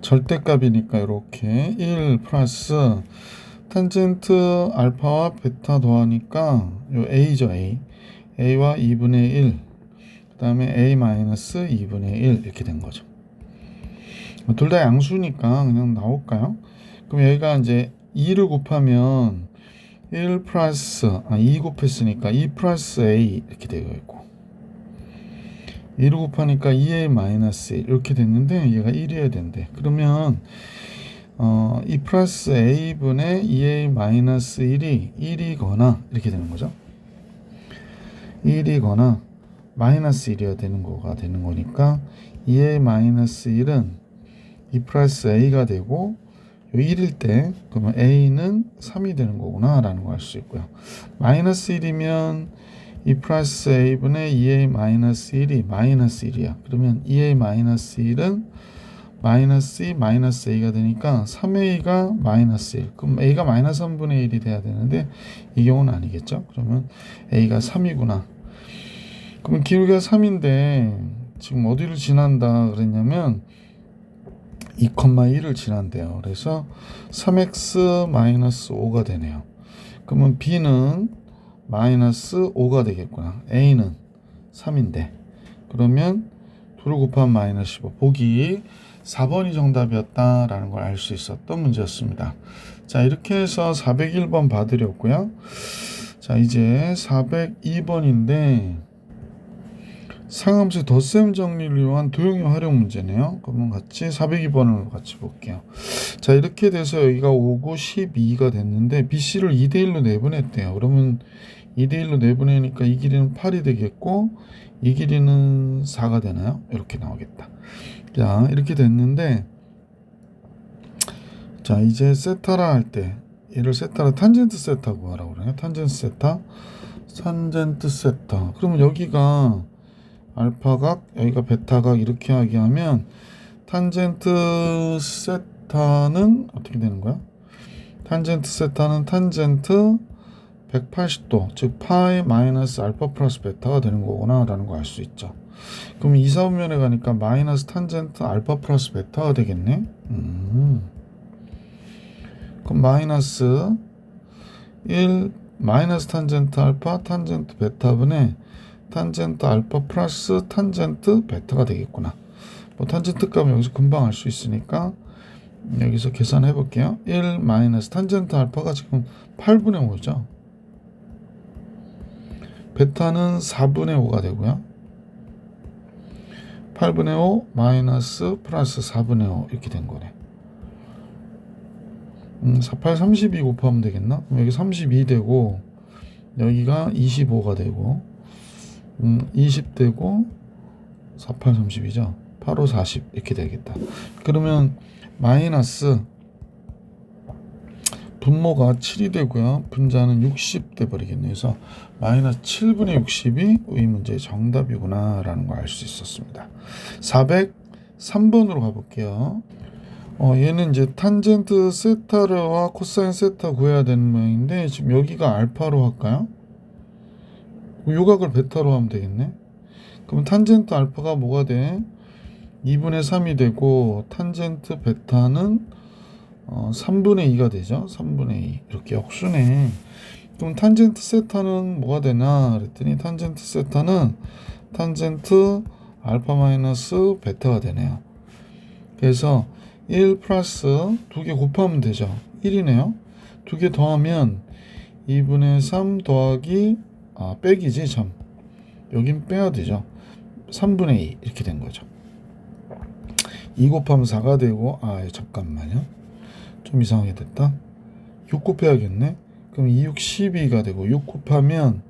절대값이니까 이렇게 1 플러스 탄젠트 알파와 베타 더하니까 요 a죠. a와 2분의 1, 그 다음에 a 마이너스 2분의 1 이렇게 된 거죠. 둘 다 양수니까 그냥 나올까요? 그럼 여기가 이제 2를 곱하면 1 플러스 2 곱했으니까 2 플러스 a 이렇게 되어 있고, 2를 곱하니까 2a 마이너스 1 이렇게 됐는데 얘가 1이어야 된대. 그러면 2 플러스 a분의 2a 마이너스 1이 1이거나 이렇게 되는 거죠. 1이거나 마이너스 1이어야 되는 거가 되는 거니까 2a 마이너스 1은 2 플러스 a가 되고 1일 때 그러면 a는 3이 되는 거구나 라는 걸 알 수 있고요. 마이너스 1이면 2 플러스 a분의 2a 마이너스 1이 마이너스 1이야. 그러면 2a 마이너스 1은 마이너스 2 마이너스 a가 되니까 3a가 마이너스 1. 그럼 a가 마이너스 3분의 1이 돼야 되는데 이 경우는 아니겠죠. 그러면 a가 3이구나. 그럼 기울기가 3인데 지금 어디를 지난다 그랬냐면 2,1을 지난대요. 그래서 3x 마이너스 5가 되네요. 그러면 b는 마이너스 5가 되겠구나. a는 3인데 그러면 2를 곱하면 마이너스 15. 보기 4번이 정답이었다라는 걸 알 수 있었던 문제였습니다. 자, 이렇게 해서 401번 봐드렸고요. 자, 이제 402번인데 상함수 덧셈 정리를 위한 도형의 활용 문제네요. 그러면 같이 402번을 같이 볼게요. 자, 이렇게 돼서 여기가 5고 12가 됐는데 BC를 2대1로 내보냈대요. 그러면 2대1로 내보내니까 이 길이는 8이 되겠고 이 길이는 4가 되나요? 이렇게 나오겠다. 자, 이렇게 됐는데 자, 이제 세타라 할 때 얘를 세타라 탄젠트 세타 구하라고 그러네요. 탄젠트 세타, 탄젠트 세타. 그러면 여기가 알파각, 여기가 베타각 이렇게 하게 하면 탄젠트 세타는 어떻게 되는 거야? 탄젠트 세타는 탄젠트 180도, 즉 파이 마이너스 알파 플러스 베타가 되는 거구나 라는 거 알 수 있죠. 그럼 2, 4분면에 가니까 마이너스 탄젠트 알파 플러스 베타가 되겠네. 그럼 마이너스 1 마이너스 탄젠트 알파 탄젠트 베타분의 탄젠트 알파 플러스 탄젠트 베타가 되겠구나. 뭐 탄젠트 값은 여기서 금방 알 수 있으니까 여기서 계산해 볼게요. 1 마이너스 탄젠트 알파가 지금 8분의 5죠. 베타는 4분의 5가 되고요. 8분의 5 마이너스 플러스 4분의 5 이렇게 된 거네. 48, 32 곱하면 되겠나? 그럼 여기 32 되고 여기가 25가 되고 20 되고 48, 32죠. 8, 5, 40 이렇게 되겠다. 그러면 마이너스 분모가 7이 되고요. 분자는 60 돼버리겠네요. 그래서 마이너스 7분의 60이 이 문제의 정답이구나 라는 걸 알 수 있었습니다. 403번으로 가볼게요. 얘는 이제 탄젠트 세타와 코사인 세타 구해야 되는 모양인데 지금 여기가 알파로 할까요? 요각을 베타로 하면 되겠네. 그럼 탄젠트 알파가 뭐가 돼? 2분의 3이 되고 탄젠트 베타는 3분의 2가 되죠. 3분의 2 이렇게 역수네. 그럼 탄젠트 세타는 뭐가 되나 그랬더니 탄젠트 세타는 탄젠트 알파 마이너스 베타가 되네요. 그래서 1 플러스 2개 곱하면 되죠. 1이네요. 2개 더하면 2분의 3 더하기 빼기지 참. 여긴 빼야 되죠. 3분의 2 이렇게 된 거죠. 2 곱하면 4가 되고 잠깐만요. 좀 이상하게 됐다. 6 곱해야겠네. 그럼 2, 6, 12가 되고 6 곱하면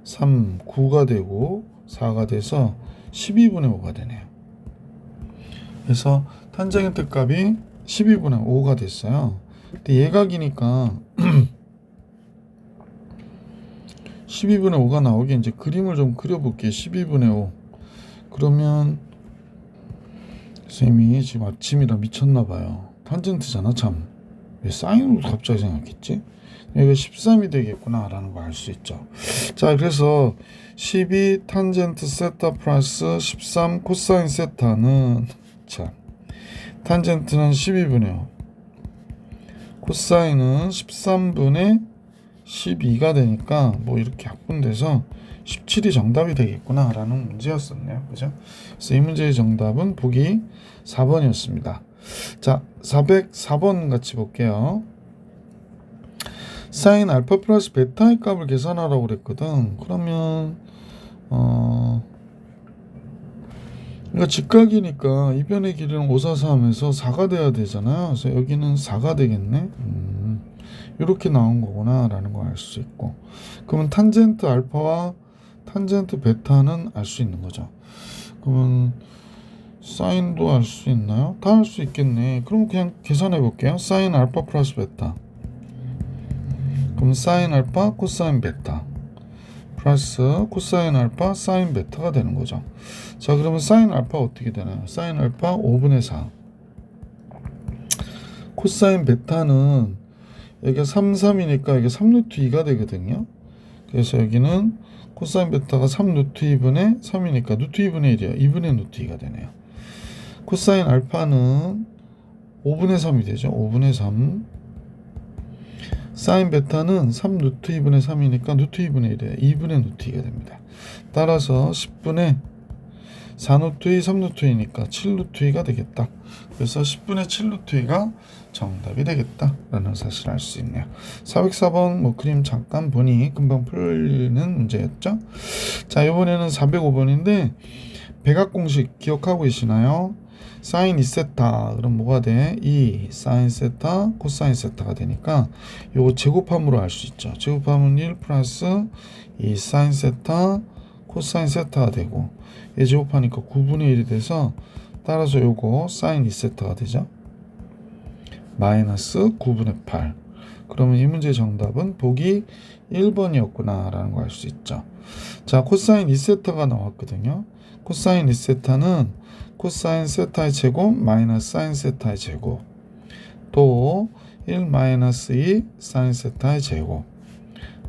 3, 9가 되고 4가 돼서 12분의 5가 되네요. 그래서 탄젠트 값이 12분의 5가 됐어요. 근데 예각이니까 12분의 5가 나오게 이제 그림을 좀 그려볼게요. 12분의 5. 그러면 쌤이 지금 아침이라 미쳤나봐요. 탄젠트잖아 참. 왜 사인으로 갑자기 생각했지? 여기가 13이 되겠구나 라는 걸 알 수 있죠. 자, 그래서 12 탄젠트 세타 플러스 13 코사인 세타는 자 탄젠트는 12분의 5 코사인은 13분의 12가 되니까 뭐 이렇게 약분돼서 17이 정답이 되겠구나 라는 문제였었네요. 그죠? 그래서 이 문제의 정답은 보기 4번이었습니다. 자, 404번 같이 볼게요. 사인 알파 플러스 베타의 값을 계산하라고 그랬거든. 그러면 그러니까 직각이니까 이변의 길이는 5, 4, 3에서 4가 돼야 되잖아요. 그래서 여기는 4가 되겠네. 이렇게 나온 거구나 라는 걸 알 수 있고, 그러면 탄젠트 알파와 탄젠트 베타는 알 수 있는 거죠. 그러면 사인도 알 수 있나요? 다 알 수 있겠네. 그럼 그냥 계산해 볼게요. 사인 알파 플러스 베타, 그럼 사인 알파 코사인 베타 플러스 코사인 알파 사인 베타가 되는 거죠. 자, 그러면 사인 알파 어떻게 되나요? 사인 알파 5분의 4, 코사인 베타는 여기가 3, 3이니까 여기 3루트 2가 되거든요. 그래서 여기는 코사인 베타가 3루트 2분의 3이니까 루트 2분의 1이에요. 2분의 루트 2가 되네요. 코사인 알파는 5분의 3이 되죠. 5분의 3. 사인 베타는 3루트 2분의 3이니까 루트 2분의 1이에요. 2분의 루트 2가 됩니다. 따라서 10분의 4루트 2, 3루트 2니까 7루트 2가 되겠다. 그래서 10분의 7루트 2가 정답이 되겠다 라는 사실을 알 수 있네요. 404번 뭐 그림 잠깐 보니 금방 풀리는 문제였죠. 자, 이번에는 405번인데 백악 공식 기억하고 계시나요? 사인 2세타 그럼 뭐가 돼? 2 사인 세타 코사인 세타가 되니까 요거 제곱함으로 알 수 있죠. 제곱하면 1 플러스 2 사인 세타 코사인 세타가 되고 얘 제곱하니까 9분의 1이 돼서 따라서 요거 사인 2세타가 되죠. 마이너스 9분의 8. 그러면 이 문제의 정답은 보기 1번이었구나 라는 걸 알 수 있죠. 자, 코사인 2세타가 나왔거든요. 코사인 2세타는 코사인 세타의 제곱 마이너스 사인 세타의 제곱 또 1 마이너스 2 사인 세타의 제곱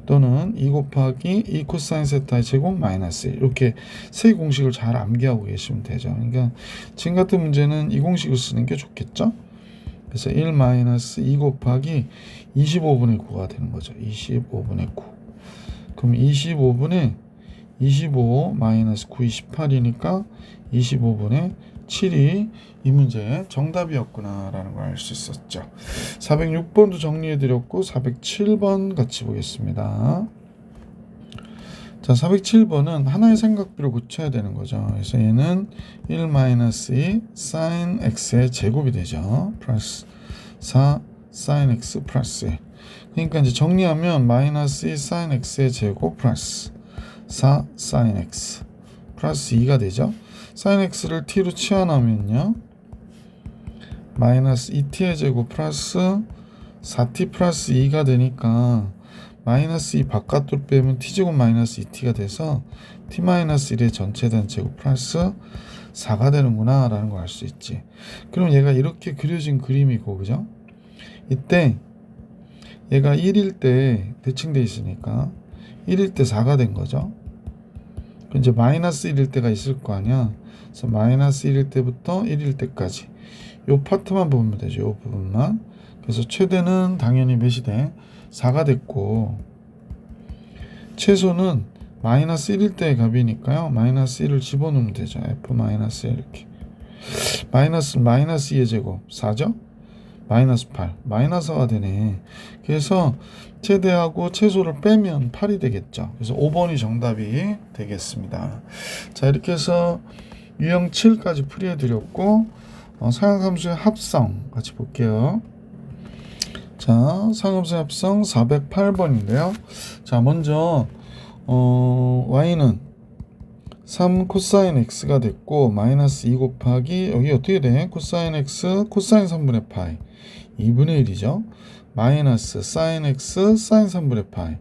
또는 2 곱하기 2 코사인 세타의 제곱 마이너스 1 이렇게 세 공식을 잘 암기하고 계시면 되죠. 그러니까 지금 같은 문제는 이 공식을 쓰는 게 좋겠죠. 그래서 1 마이너스 2 곱하기 25분의 9가 되는 거죠. 25분의 9. 그럼 25분의 25 마이너스 9, 28이니까 25분의 7이 이 문제의 정답이었구나 라는 걸 알 수 있었죠. 406번도 정리해드렸고 407번 같이 보겠습니다. 자, 407번은 하나의 삼각비를 고쳐야 되는 거죠. 그래서 얘는 1 마이너스 2 사인 x의 제곱이 되죠. 플러스 4 사인 x 플러스 1. 그러니까 이제 정리하면 마이너스 2 사인 x의 제곱 플러스 4 사인 x 플러스 2가 되죠. 사인 x를 t로 치환하면요. 마이너스 2t의 제곱 플러스 4t 플러스 2가 되니까 마이너스 2 바깥으로 빼면 t제곱 마이너스 2t가 돼서 t 마이너스 1의 전체된 제곱 플러스 4가 되는구나 라는 걸 알 수 있지. 그럼 얘가 이렇게 그려진 그림이고 그죠? 이때 얘가 1일 때 대칭돼 있으니까 1일 때 4가 된 거죠. 이제 마이너스 1일 때가 있을 거 아니야. 그래서 마이너스 1일 때부터 1일 때까지 요 파트만 보면 되죠. 요 부분만. 그래서 최대는 당연히 몇이 돼? 4가 됐고 최소는 마이너스 1일 때의 값이니까요. 마이너스 1을 집어넣으면 되죠. f 마이너스 1 이렇게. 마이너스 2의 제곱 4죠? 마이너스 8. 마이너스가 되네. 그래서 최대하고 최소를 빼면 8이 되겠죠. 그래서 5번이 정답이 되겠습니다. 자, 이렇게 해서 유형 7까지 풀이해 드렸고 상역함수의 합성 같이 볼게요. 자, 상역함수의 합성 408번인데요. 자, 먼저 y는 3 코사인 x가 됐고 마이너스 2 곱하기 여기 어떻게 돼? 코사인 x 코사인 3분의 파이 2분의 1이죠. 마이너스 사인 x 사인 3분의 파이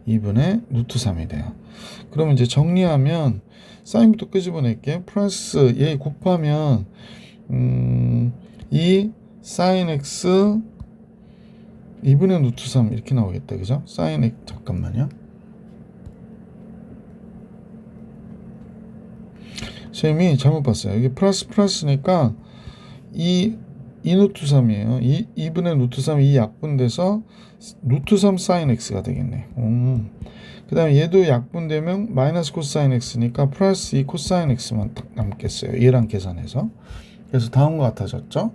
2분의 루트 3이 돼요. 그러면 이제 정리하면 사인부터 끄집어낼게. 플러스 얘 곱하면 2 사인 x 2분의 루트 3 이렇게 나오겠다. 그죠? 사인 x 잠깐만요. 쌤이 잘못 봤어요. 여기 플러스니까 2 루트 3이에요. 2분의 루트 3이 약분돼서 루트 3 사인 x가 되겠네. 그 다음에 얘도 약분되면 마이너스 코사인 x니까 플러스 2 코사인 x만 딱 남겠어요. 얘랑 계산해서. 그래서 다음과 같아졌죠.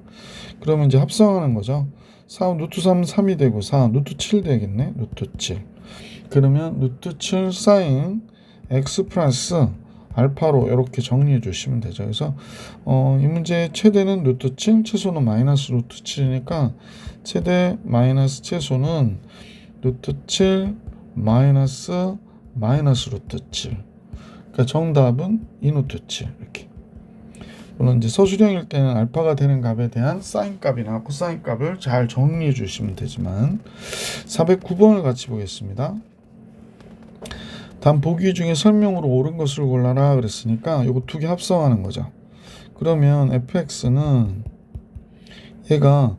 그러면 이제 합성하는 거죠. 4 루트 3 3이 되고 4 루트 7 되겠네. 루트 7. 그러면 루트 7 사인 x 플러스 알파로 이렇게 정리해 주시면 되죠. 그래서 이 문제의 최대는 루트 7, 최소는 마이너스 루트 7이니까 최대 마이너스 최소는 루트 7 마이너스 루트 7. 그러니까 정답은 2 루트 7 이렇게. 물론 이제 서술형일 때는 알파가 되는 값에 대한 사인 값이나 코사인 값을 잘 정리해 주시면 되지만 409번을 같이 보겠습니다. 다음 보기 중에 설명으로 옳은 것을 골라라 그랬으니까 요거 두 개 합성하는 거죠. 그러면 fx는 얘가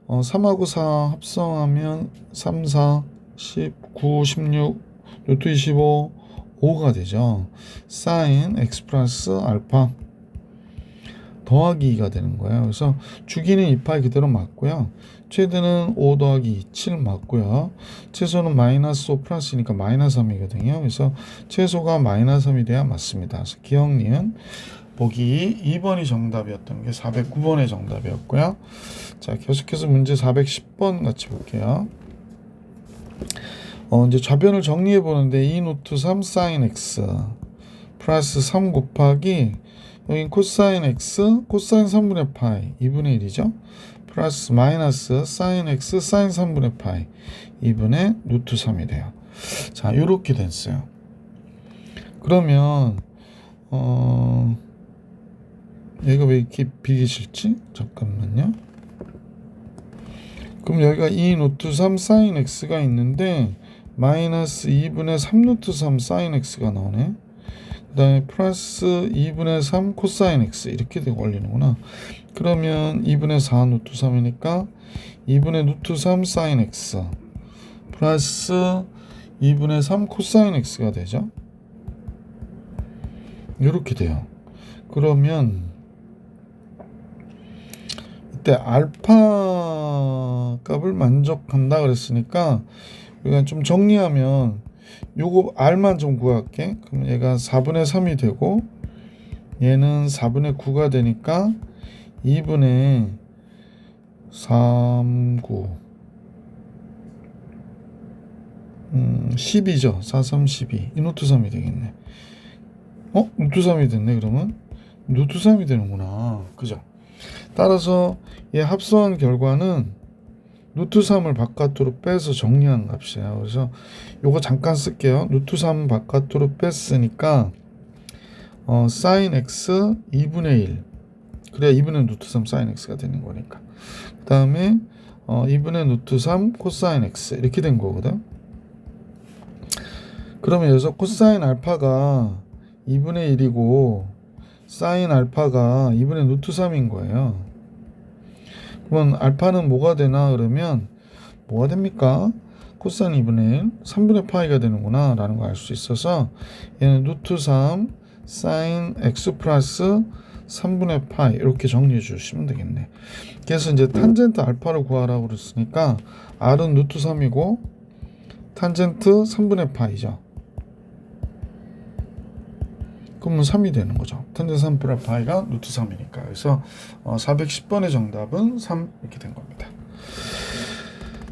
3하고 4 합성하면 3, 4, 19, 16, 루트 25, 5가 되죠. 사인 x 플러스 알파 더하기 2가 되는 거예요. 그래서 주기는 2파이 그대로 맞고요. 최대는 5 더하기 2, 7 맞고요. 최소는 마이너스 5 플러스니까 마이너스 3이거든요. 그래서 최소가 마이너스 3이 돼야 맞습니다. 그래서 기억니은 보기 2번이 정답이었던 게 409번의 정답이었고요. 자, 계속해서 문제 410번 같이 볼게요. 이제 좌변을 정리해 보는데 2 루트 3 사인 x 플러스 3 곱하기 여긴 코사인 x 코사인 3분의 파이 2분의 1이죠. 플러스 마이너스 사인 x 사인 3분의 파이 2분의 루트 3이 돼요. 자, 요렇게 됐어요. 그러면 얘가 왜 이렇게 비기 싫지? 잠깐만요. 그럼 여기가 2 루트 3 사인 x가 있는데 마이너스 2분의 3 루트 3 사인 x가 나오네. 그 다음에 플러스 2분의 3 코사인 x 이렇게 걸리는구나. 그러면 2분의 4 루트 3이니까 2분의 루트 3 사인 x 플러스 2분의 3 코사인 x가 되죠. 이렇게 돼요. 그러면 이때 알파 값을 만족한다 그랬으니까 우리가 좀 정리하면 요거 r만 좀 구할게. 그럼 얘가 4분의 3이 되고 얘는 4분의 9가 되니까 2분의 3, 9 10이죠. 4, 3, 12 이 루트 3이 되겠네. 루트 3이 됐네. 그러면 루트 3이 되는구나. 그죠? 따라서 얘 합성한 결과는 루트 3을 바깥으로 빼서 정리한 값이에요. 그래서 요거 잠깐 쓸게요. 루트 3 바깥으로 뺐으니까 사인 x 2분의 1 그래야 2분의 루트 3 사인 x가 되는 거니까. 그 다음에 2분의 루트 3 코사인 x 이렇게 된 거거든. 그러면 여기서 코사인 알파가 2분의 1이고 사인 알파가 2분의 루트 3인 거예요. 그러면 알파는 뭐가 되나 그러면 뭐가 됩니까? 코사인 2분의 1 3분의 파이가 되는구나 라는 걸 알 수 있어서 얘는 루트 3 사인 x 플러스 3분의 파이 이렇게 정리해 주시면 되겠네. 그래서 이제 탄젠트 알파를 구하라고 그랬으니까 r은 루트 3이고 탄젠트 3분의 파이죠. 그러면 3이 되는 거죠. 탄젠트 3분의 파이가 루트 3이니까. 그래서 410번의 정답은 3 이렇게 된 겁니다.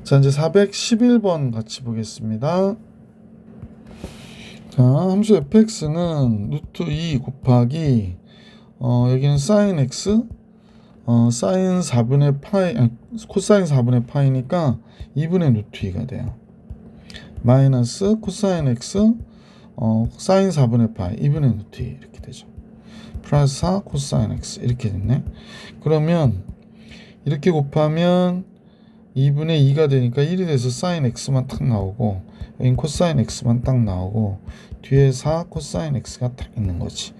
자, 이제 411번 같이 보겠습니다. 자, 함수 fx는 루트 2 곱하기 여기는 사인 x 사인 4분의 파이 코사인 4분의 파이니까 2분의 루트 2가 돼요. 마이너스 코사인 x 사인 4분의 파이 2분의 루트 2 이렇게 되죠. 플러스 4 코사인 x 이렇게 됐네. 그러면 이렇게 곱하면 2분의 2가 되니까 1이 돼서 사인 x만 딱 나오고 여긴 코사인 x만 딱 나오고 뒤에 4 코사인 x가 딱 있는 거지.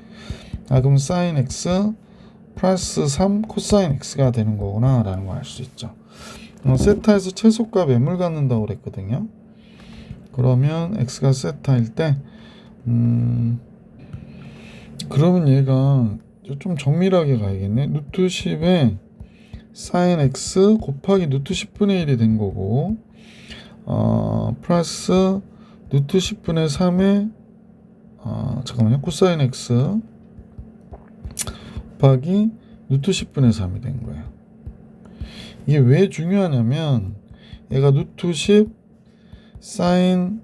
그럼 사인 x 플러스 3 코사인 x가 되는 거구나 라는 걸 알 수 있죠. 세타에서 최소값 m을 갖는다고 그랬거든요. 그러면 x가 세타일 때 그러면 얘가 좀 정밀하게 가야겠네. 루트 10에 사인 x 곱하기 루트 10분의 1이 된 거고 플러스 루트 10분의 3에 잠깐만요. 코사인 x 곱하기 루트 10분의 3이 된 거예요. 이게 왜 중요하냐면 얘가 루트 10 사인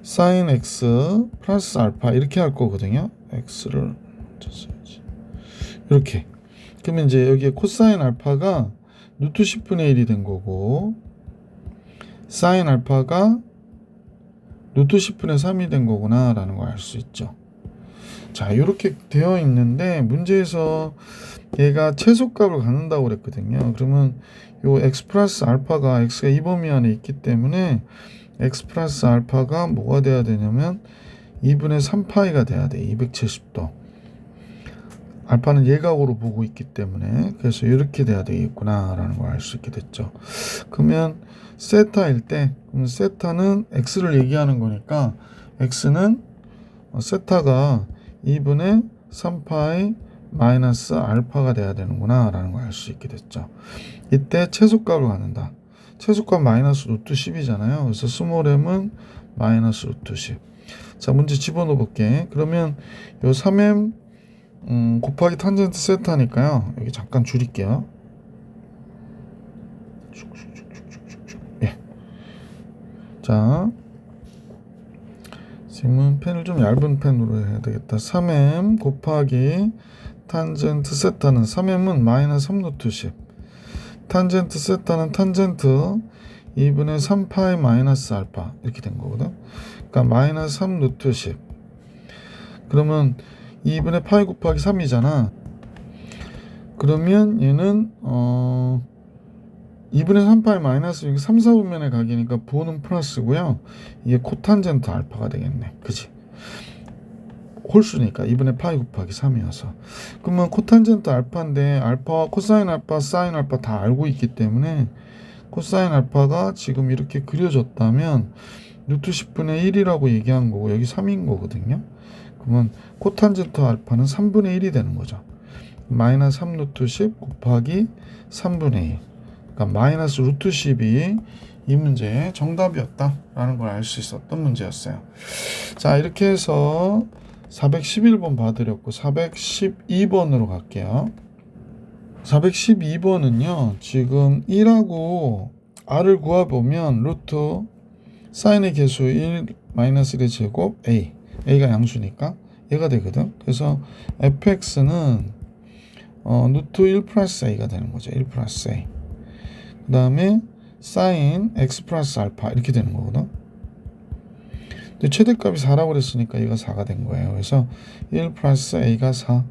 사인 x 플러스 알파 이렇게 할 거거든요. x를 쳤어야지. 이렇게. 그러면 이제 여기에 코사인 알파가 루트 10분의 1이 된 거고 사인 알파가 루트 10분의 3이 된 거구나 라는 걸 알 수 있죠. 자, 이렇게 되어 있는데 문제에서 얘가 최소값을 갖는다고 그랬거든요. 그러면 요 x 플러스 알파가 x가 이 범위 안에 있기 때문에 x 플러스 알파가 뭐가 돼야 되냐면 2분의 3파이가 돼야 돼. 270도. 알파는 예각으로 보고 있기 때문에 그래서 이렇게 돼야 되겠구나 라는 걸 알 수 있게 됐죠. 그러면 세타일 때 그럼 세타는 x를 얘기하는 거니까 x는 세타가 2분의 3파이 마이너스 알파가 돼야 되는구나 라는 걸 알 수 있게 됐죠. 이때 최소값을 갖는다. 최소값 마이너스 루트 10이잖아요. 그래서 스몰 m은 마이너스 루트 10. 자, 문제 집어넣어 볼게. 그러면 요 3m 곱하기 탄젠트 세타니까요. 여기 잠깐 줄일게요. 예. 자, 지금은 펜을 좀 얇은 펜으로 해야 되겠다. 3m 곱하기 탄젠트 세타는 3m은 마이너스 3루트 10. 탄젠트 세타는 탄젠트 2분의 3파이 마이너스 알파 이렇게 된 거거든. 그러니까 마이너스 3루트 10. 그러면 2분의 파이 곱하기 3이잖아. 그러면 얘는 2분의 3파이 마이너스 6이 3, 4분면의 각이니까 부호는 플러스고요. 이게 코탄젠트 알파가 되겠네. 그치? 홀수니까 2분의 파이 곱하기 3이어서. 그러면 코탄젠트 알파인데 알파와 코사인 알파, 사인 알파 다 알고 있기 때문에 코사인 알파가 지금 이렇게 그려졌다면 루트 10분의 1이라고 얘기한 거고 여기 3인 거거든요. 그러면 코탄젠트 알파는 3분의 1이 되는 거죠. 마이너스 3 루트 10 곱하기 3분의 1. 그러니까 마이너스 루트 10이 이 문제의 정답이었다라는 걸 알 수 있었던 문제였어요. 자, 이렇게 해서 411번 봐드렸고 412번으로 갈게요. 412번은요. 지금 1하고 r을 구해보면 루트 사인의 개수 1 마이너스 1의 제곱 a가 양수니까 얘가 되거든. 그래서 fx는 루트 1 플러스 a가 되는 거죠. 1 플러스 a. 그 다음에 사인 x 플러스 알파 이렇게 되는 거거든. 근데 최대값이 4라고 그랬으니까 얘가 4가 된 거예요. 그래서 1 플러스 a가 4.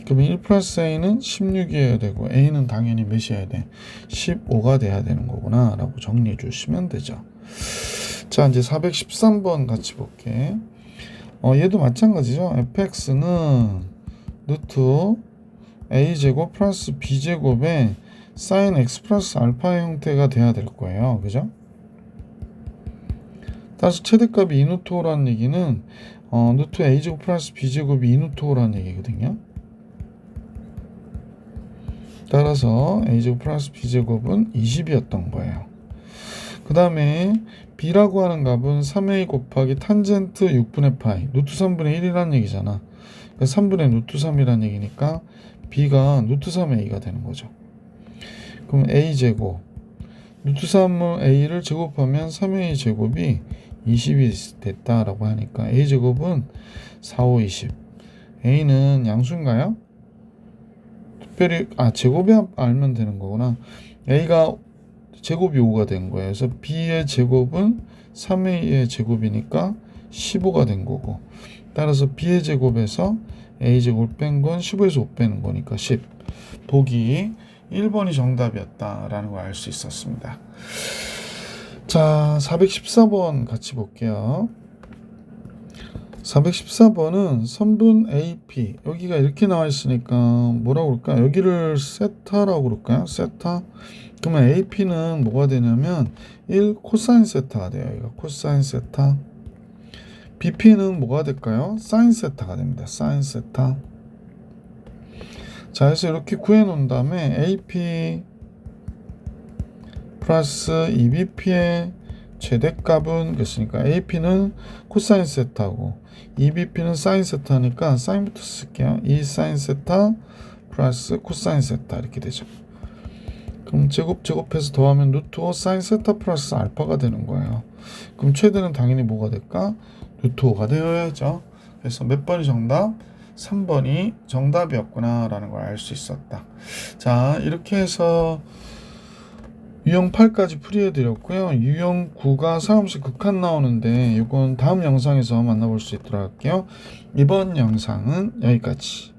그러면 1 플러스 a는 16이어야 되고 a는 당연히 몇이어야 돼? 15가 돼야 되는 거구나 라고 정리해 주시면 되죠. 자, 이제 413번 같이 볼게. 얘도 마찬가지죠. fx는 루트 a제곱 플러스 b제곱에 사인 x 플러스 알파의 형태가 돼야 될 거예요. 그죠? 따라서 최대값이 2루트호라는 얘기는 루트 a제곱 플러스 b제곱이 2루트호라는 얘기거든요. 따라서 a제곱 플러스 b제곱은 20이었던 거예요. 그 다음에 b라고 하는 값은 3a 곱하기 탄젠트 6분의 파이 루트 3분의 1이라는 얘기잖아. 그러니까 3분의 루트 3이라는 얘기니까 b가 루트 3a가 되는 거죠. 그럼 a제곱 루트 3을 a를 제곱하면 3a 제곱이 20이 됐다라고 하니까 a제곱은 4, 5, 20. a는 양수인가요? 특별히 제곱이 알면 되는 거구나. a가 제곱이 5가 된 거예요. 그래서 b의 제곱은 3a의 제곱이니까 15가 된 거고, 따라서 b의 제곱에서 a제곱을 뺀 건 15에서 5 빼는 거니까 10. 보기 1번이 정답이었다라는 걸 알 수 있었습니다. 자, 414번 같이 볼게요. 414번은 선분 AP, 여기가 이렇게 나와 있으니까 뭐라고 그럴까? 여기를 세타라고 그럴까요? 세타. 그러면 AP는 뭐가 되냐면 1 코사인 세타가 돼요. 이거 코사인 세타. BP는 뭐가 될까요? 사인 세타가 됩니다. 사인 세타. 자, 그래서 이렇게 구해 놓은 다음에 AP 플러스 EBP의 최대값은 그랬으니까 AP는 코사인 세타고 EBP는 사인 세타니까 사인부터 쓸게요. 2 사인 세타 플러스 코사인 세타 이렇게 되죠. 그럼 제곱해서 더하면 루트 5 사인 세타 플러스 알파가 되는 거예요. 그럼 최대는 당연히 뭐가 될까? 루트 5가 되어야죠. 그래서 몇 번이 정답? 3번이 정답이었구나 라는 걸 알 수 있었다. 자, 이렇게 해서 유형 8까지 풀이해 드렸고요. 유형 9가 사함수 극한 나오는데 이건 다음 영상에서 만나볼 수 있도록 할게요. 이번 영상은 여기까지.